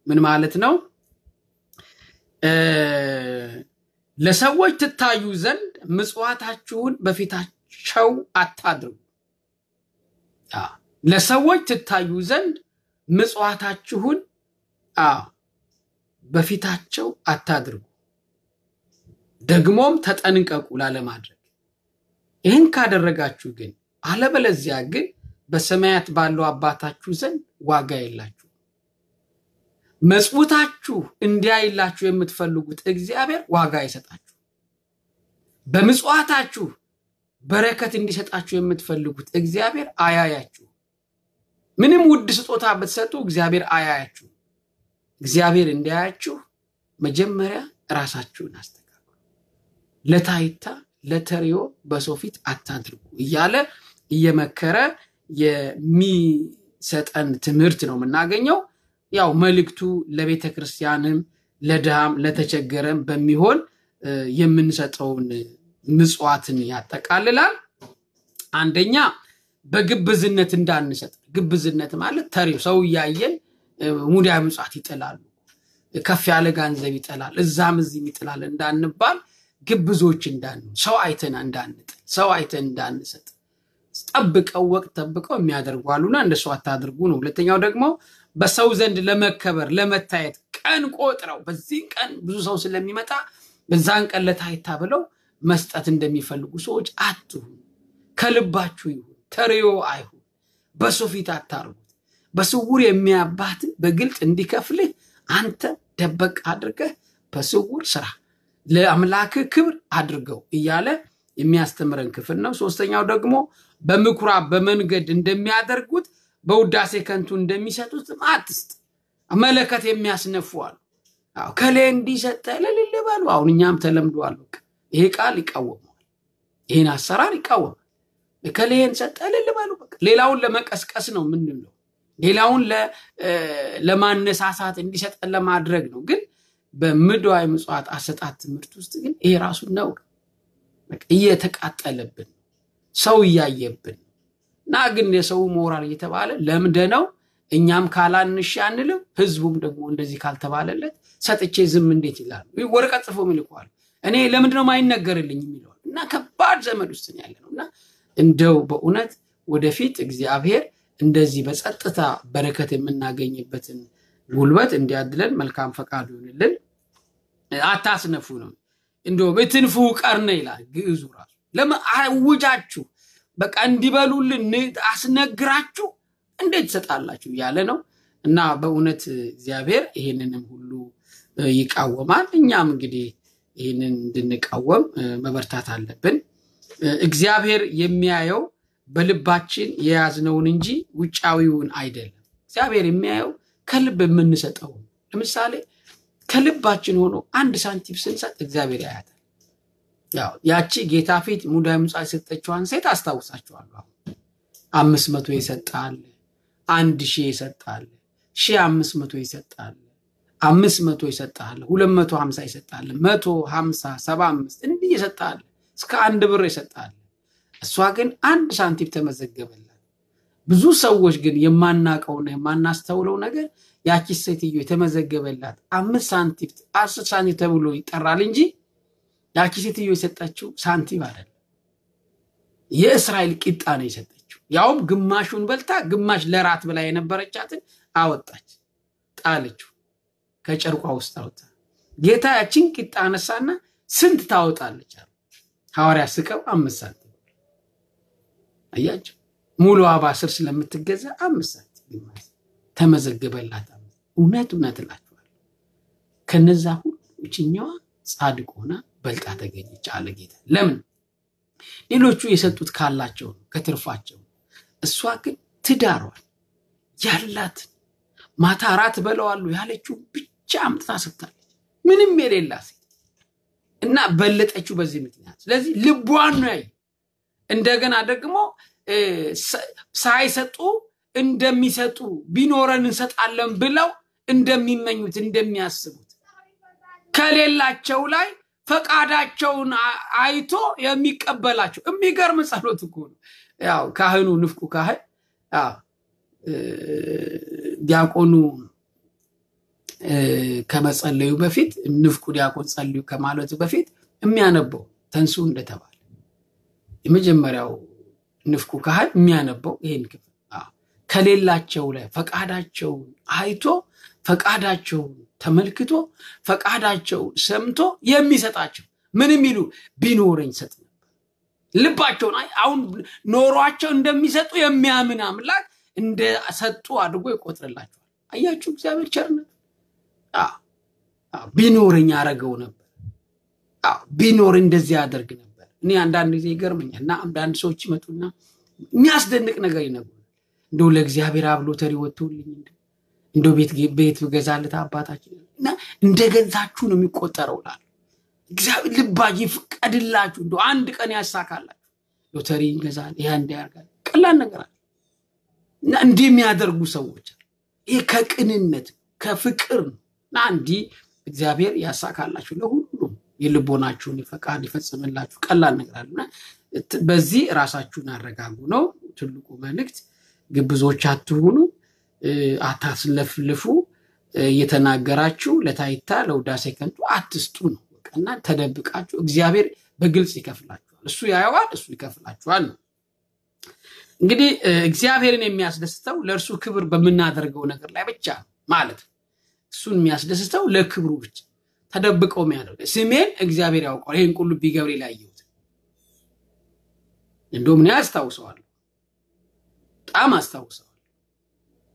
ምን ማለት ነው ለሰዎች ትታዩ ዘንድ ምጽዋታችሁን በፊታቸው አታድርጉ ለሰዎች ትታዩ ዘንድ ምጽዋታችሁን በፊታቸው አታድርጉ ደግሞም ተጠንቀቁ ላለማድረግ ይህን ካደረጋችሁ ግን አለበለዚያ ግን በሰማያት ባለው አባታችሁ ዘንድ ዋጋ የላችሁ መጽውታችሁ እንዲያይላችሁ የምትፈልጉት እግዚአብሔር ዋጋ ይሰጣችሁ በምጽዋታችሁ በረከት እንዲሰጣችሁ የምትፈልጉት እግዚአብሔር አያያችሁ ምንም ውድ ስጦታ ብትሰጡ እግዚአብሔር አያያችሁ እግዚአብሔር እንዲያያችሁ መጀመሪያ ራሳችሁን አስተካክሉ ለታይታ ለተሪዮ በሶፊት አታድርጉ እያለ እየመከረ የሚሰጠን ትምህርት ነው የምናገኘው ያው መልእክቱ ለቤተክርስቲያንም ለድሃም ለተቸገረም በሚሆን የምንሰጠውን ምጽዋትን ያጠቃልላል አንደኛ በግብዝነት እንዳንሰጥ ግብዝነት ማለት ተሪው ሰው ያየን ሙዲያ ምጽዋት ይጥላሉ ከፍ ያለ ገንዘብ ይጥላል እዛም እዚህ ይጥላል እንዳንባል ግብዞች እንዳን ሰው አይተን እንዳንጥ ሰው አይተን እንዳንሰጥ ጠብቀው ወቅት ጠብቀው የሚያደርጓሉና እንደሱ አታድርጉ ነው ሁለተኛው ደግሞ በሰው ዘንድ ለመከበር ለመታየት ቀን ቆጥረው በዚህ ቀን ብዙ ሰው ስለሚመጣ በዛን ቀን ለታይታ ብለው መስጠት እንደሚፈልጉ ሰዎች አትሁኑ። ከልባችሁ ይሁን፣ ተሪዮ አይሁን። በሶፊት አታርጉት። በስውር የሚያባት በግልጽ እንዲከፍልህ አንተ ደበቅ አድርገህ በስውር ስራ ለአምላክ ክብር አድርገው እያለ የሚያስተምረን ክፍል ነው። ሶስተኛው ደግሞ በምኩራብ በመንገድ እንደሚያደርጉት በውዳሴ ከንቱ እንደሚሰጡት አትስጥ። መለከት የሚያስነፉአሉ። ከሌ እንዲሰጠ ለልልባሉ። አሁን እኛም ተለምዷል። ይሄ ቃል ይቃወማል። ይሄን አሰራር ይቃወማል። ከሌን ሰጠ ለልባሉ። ሌላውን ለመቀስቀስ ነው ምንለው። ሌላውን ለማነሳሳት እንዲሰጥ ለማድረግ ነው። ግን በምድዋይ ምጽዋት አሰጣጥ ትምህርት ውስጥ ግን ይሄ ራሱ ነው እየተቃጠለብን ሰው ያየብን እና ግን የሰው ሞራል እየተባለ ለምደነው እኛም ካላንሽ አንልም። ህዝቡም ደግሞ እንደዚህ ካልተባለለት ሰጥቼ ዝም እንዴት ይላል? ወረቀት ጽፎ ይልኳል። እኔ ለምንድነው ማይነገርልኝ የሚለው እና ከባድ ዘመድ ውስጥ ነው ያለነውና እንደው በእውነት ወደፊት እግዚአብሔር እንደዚህ በጸጥታ በረከት የምናገኝበትን ጉልበት እንዲያድለን መልካም ፈቃዱ ይሁንልን። አታስነፉ ነው እንደው በትንፉ ቀርነ ይላል ግዕዙ ራሱ። ለማውጃችሁ በቃ እንዲበሉልን አስነግራችሁ እንዴት ተጣላችሁ ያለ ነው እና በእውነት እግዚአብሔር ይሄንንም ሁሉ ይቃወማል። እኛም እንግዲህ ይሄንን እንድንቃወም መበርታት አለብን። እግዚአብሔር የሚያየው በልባችን የያዝነውን እንጂ ውጫዊውን አይደለም። እግዚአብሔር የሚያየው ከልብ የምንሰጠው። ለምሳሌ ከልባችን ሆኖ አንድ ሳንቲም ስንሰጥ እግዚአብሔር ያያታል። ያቺ ጌታ ፊት ሙዳይ ምጽዋት ሰጠችዋን ሴት አስታውሳችኋለሁ። 500 ይሰጣል፣ 1000 ይሰጣል፣ 1500 ይሰጣል፣ 500 ይሰጣል፣ 250 ይሰጣል፣ 150 75 እንዲህ ይሰጣል፣ እስከ 1 ብር ይሰጣል። እሷ ግን 1 ሳንቲም ተመዘገበላት። ብዙ ሰዎች ግን የማናቀውና የማናስተውለው ነገር ያቺ ሴትዮ የተመዘገበላት 5 ሳንቲም 10 ሳንቲም ተብሎ ይጠራል እንጂ ያቺ ሴትዮ የሰጠችው ሳንቲም አይደለም። የእስራኤል ቂጣ ነው የሰጠችው። ያውም ግማሹን በልታ ግማሽ ለራት ብላ የነበረቻትን አወጣች፣ ጣለችው፣ ከጨርቋ ውስጥ አወጣ። ጌታ ያቺን ቂጣ አነሳና ስንት ታወጣለች አለ። ሐዋርያ ስቀው 5 ሳንቲም አያችሁ። ሙሉ አባ ስር ስለምትገዛ 5 ሳንቲም ተመዘገበላት። እውነት እላችኋለሁ ከነዛ ሁሉ እቺኛዋ ጻድቅ ሆና በልጣ ተገኘች አለ ጌታ። ለምን? ሌሎቹ የሰጡት ካላቸው ከትርፋቸው፣ እሷ ግን ትዳሯን ያላት ማታ ራት በለዋሉ ያለችው ብቻ አምጥታ ሰጥታለች። ምንም የሌላት እና በለጠችው በዚህ ምክንያት። ስለዚህ ልቧን ነው ያይ። እንደገና ደግሞ ሳይሰጡ እንደሚሰጡ ቢኖረን እንሰጣለን ብለው እንደሚመኙት እንደሚያስቡት ከሌላቸው ላይ ፈቃዳቸውን አይቶ የሚቀበላቸው የሚገርም ጸሎት እኮ ነው። ያው ካህኑ ንፍቁ ካህን ዲያቆኑ ከመጸለዩ በፊት ንፍቁ ዲያቆን ጸልዩ ከማለቱ በፊት የሚያነበው ተንሱ እንደተባለ የመጀመሪያው ንፍቁ ካህን የሚያነበው ይሄን ክፍል ከሌላቸው ላይ ፈቃዳቸውን አይቶ ፈቃዳቸውን ተመልክቶ ፈቃዳቸውን ሰምቶ የሚሰጣቸው ምንም ይሉ ቢኖረኝ ሰጥ ነበር። ልባቸውን አሁን ኖሯቸው እንደሚሰጡ የሚያምን አምላክ እንደሰጡ አድርጎ ይቆጥርላቸዋል። አያችሁ እግዚአብሔር ቸርነት። ቢኖረኝ አረገው ነበር። ቢኖር እንደዚህ ያደርግ ነበር። እኔ አንዳንድ ጊዜ ይገርመኛልና አንዳንድ ሰዎች ይመጡና የሚያስደንቅ ነገር ይነግሩኛል። እንደው ለእግዚአብሔር አብሎ ተሪ ወጥቶልኝ እንደው ቤት ገዛለት አባታችን እና እንደገዛችሁ ነው የሚቆጠረውላል። እግዚአብሔር ልባችሁ ይፍቀድላችሁ እንደው አንድ ቀን ያሳካላችሁ። ሎተሪ ገዛል ይሄ እንዲያርጋል ቀላል ነገር አይደል። እና እንዲህ የሚያደርጉ ሰዎች ይሄ ከቅንነት ከፍቅር እና እንዲህ እግዚአብሔር ያሳካላችሁ ለሁሉም የልቦናችሁን ፈቃድ ይፈጽምላችሁ። ቀላል ነገር አይደልና በዚህ ራሳችሁን አረጋጉ ነው ትልቁ መልእክት። ግብዞች አትሁኑ፣ አታስለፍልፉ፣ እየተናገራችሁ ለታይታ ለውዳሴ ከንቱ አትስጡ ነው። በቃና ተደብቃችሁ እግዚአብሔር በግልጽ ይከፍላችኋል። እሱ ያያዋል፣ እሱ ይከፍላችኋል። እንግዲህ እግዚአብሔርን የሚያስደስተው ለእርሱ ክብር በመናደርገው ነገር ላይ ብቻ ማለት እሱን የሚያስደስተው ለክብሩ ብቻ ተደብቀው የሚያደርግ ስሜን እግዚአብሔር ያውቃል። ይሄን ቁልቢ ገብርኤል ያየሁት እንደውም ነው ያስታውሰዋል በጣም አስታውሰዋል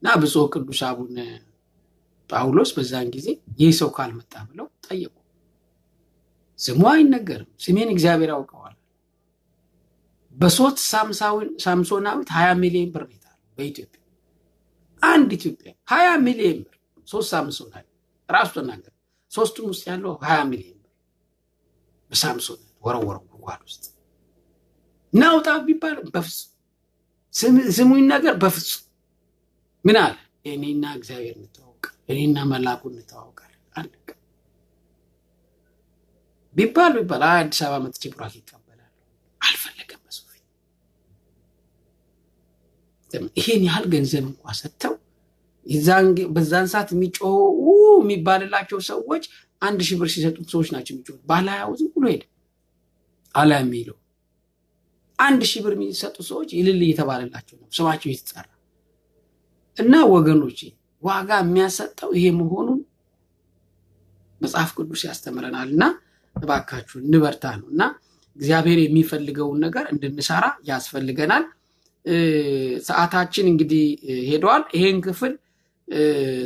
እና ብፁዕ ቅዱስ አቡነ ጳውሎስ በዛን ጊዜ ይህ ሰው ካልመጣ ብለው ጠየቁ ስሙ አይነገርም ስሜን እግዚአብሔር ያውቀዋል በሶስት ሳምሶናዊት 20 ሚሊዮን ብር ይታል በኢትዮጵያ አንድ ኢትዮጵያ 20 ሚሊዮን ብር ሶስት ሳምሶናዊ ራሱ ተናገረ ሶስቱም ውስጥ ያለው 20 ሚሊዮን ብር በሳምሶን ወረወረው ጉድጓድ ውስጥ ናውጣ ቢባል በፍጹም ስሙ ይነገር በፍጹም ምን አለ እኔና እግዚአብሔር እንተዋወቅ እኔና መላኩ እንተዋወቃለን አለቀ ቢባል አዲስ አበባ መጥቼ ቡራክ ይቀበላል አልፈለገም በሶፊ ይሄን ያህል ገንዘብ እንኳን ሰጥተው በዛን ሰዓት የሚባልላቸው ሰዎች 1000 ብር ሲሰጡት ሰዎች ናቸው የሚጮህ ባላያው ዝም ብሎ ሄደ አላሚለው 1000 ብር የሚሰጡ ሰዎች ይልል እየተባለላቸው ነው ስማቸው ይተጣራ እና ወገኖቼ ዋጋ የሚያሰጠው ይሄ መሆኑን መጽሐፍ ቅዱስ ያስተምረናልና እባካችሁ እንበርታ ነውና እግዚአብሔር የሚፈልገውን ነገር እንድንሰራ ያስፈልገናል ሰዓታችን እንግዲህ ሄዷል ይሄን ክፍል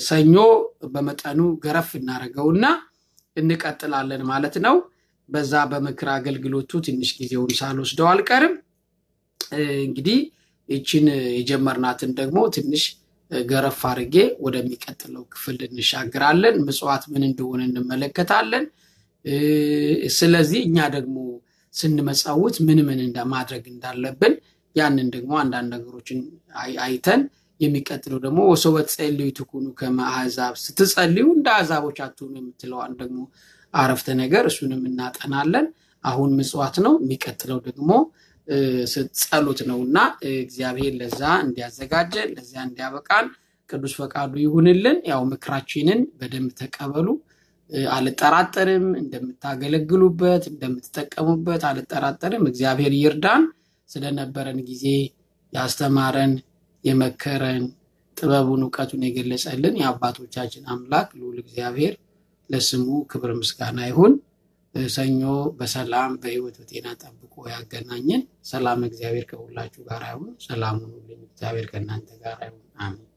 ሰኞ በመጠኑ ገረፍ እናረጋውና እንቀጥላለን ማለት ነው በዛ በመክራ አገልግሎቱ ትንሽ ጊዜውን ሳልወስደው አልቀርም እንግዲህ እቺን የጀመርናትን ደግሞ ትንሽ ገረፍ አርጌ ወደሚቀጥለው ክፍል እንሻገራለን ምጽዋት ምን እንደሆነ እንመለከታለን ስለዚህ እኛ ደግሞ ስንመጻውት ምን እንደማድረግ እንዳለብን ያንን ደግሞ አንዳንድ ነገሮችን አይተን የሚቀጥለው ደግሞ ወሰወት ጸልዩ ትኩኑ ከማአዛብ ስትጸልዩ እንደ አዛቦች አትሁኑ የምትለዋን ደግሞ አረፍተ ነገር እሱንም እናጠናለን አሁን ምጽዋት ነው የሚቀጥለው ደግሞ ጸሎት ነውና እግዚአብሔር ለዛ እንዲያዘጋጀን ለዛ እንዲያበቃን ቅዱስ ፈቃዱ ይሁንልን ያው ምክራችንን በደንብ ተቀበሉ አልጠራጠርም እንደምታገለግሉበት እንደምትጠቀሙበት አልጠራጠርም እግዚአብሔር ይርዳን ስለነበረን ጊዜ ያስተማረን የመከረን ጥበቡን ዕውቀቱን የገለጸልን የአባቶቻችን አምላክ ልዑል እግዚአብሔር ለስሙ ክብር ምስጋና ይሁን ሰኞ በሰላም በሕይወት በጤና ጠብቆ ያገናኘን ሰላም እግዚአብሔር ከሁላችሁ ጋር ይሁን ሰላም ሁሉ እግዚአብሔር ከእናንተ ጋር ይሁን አሜን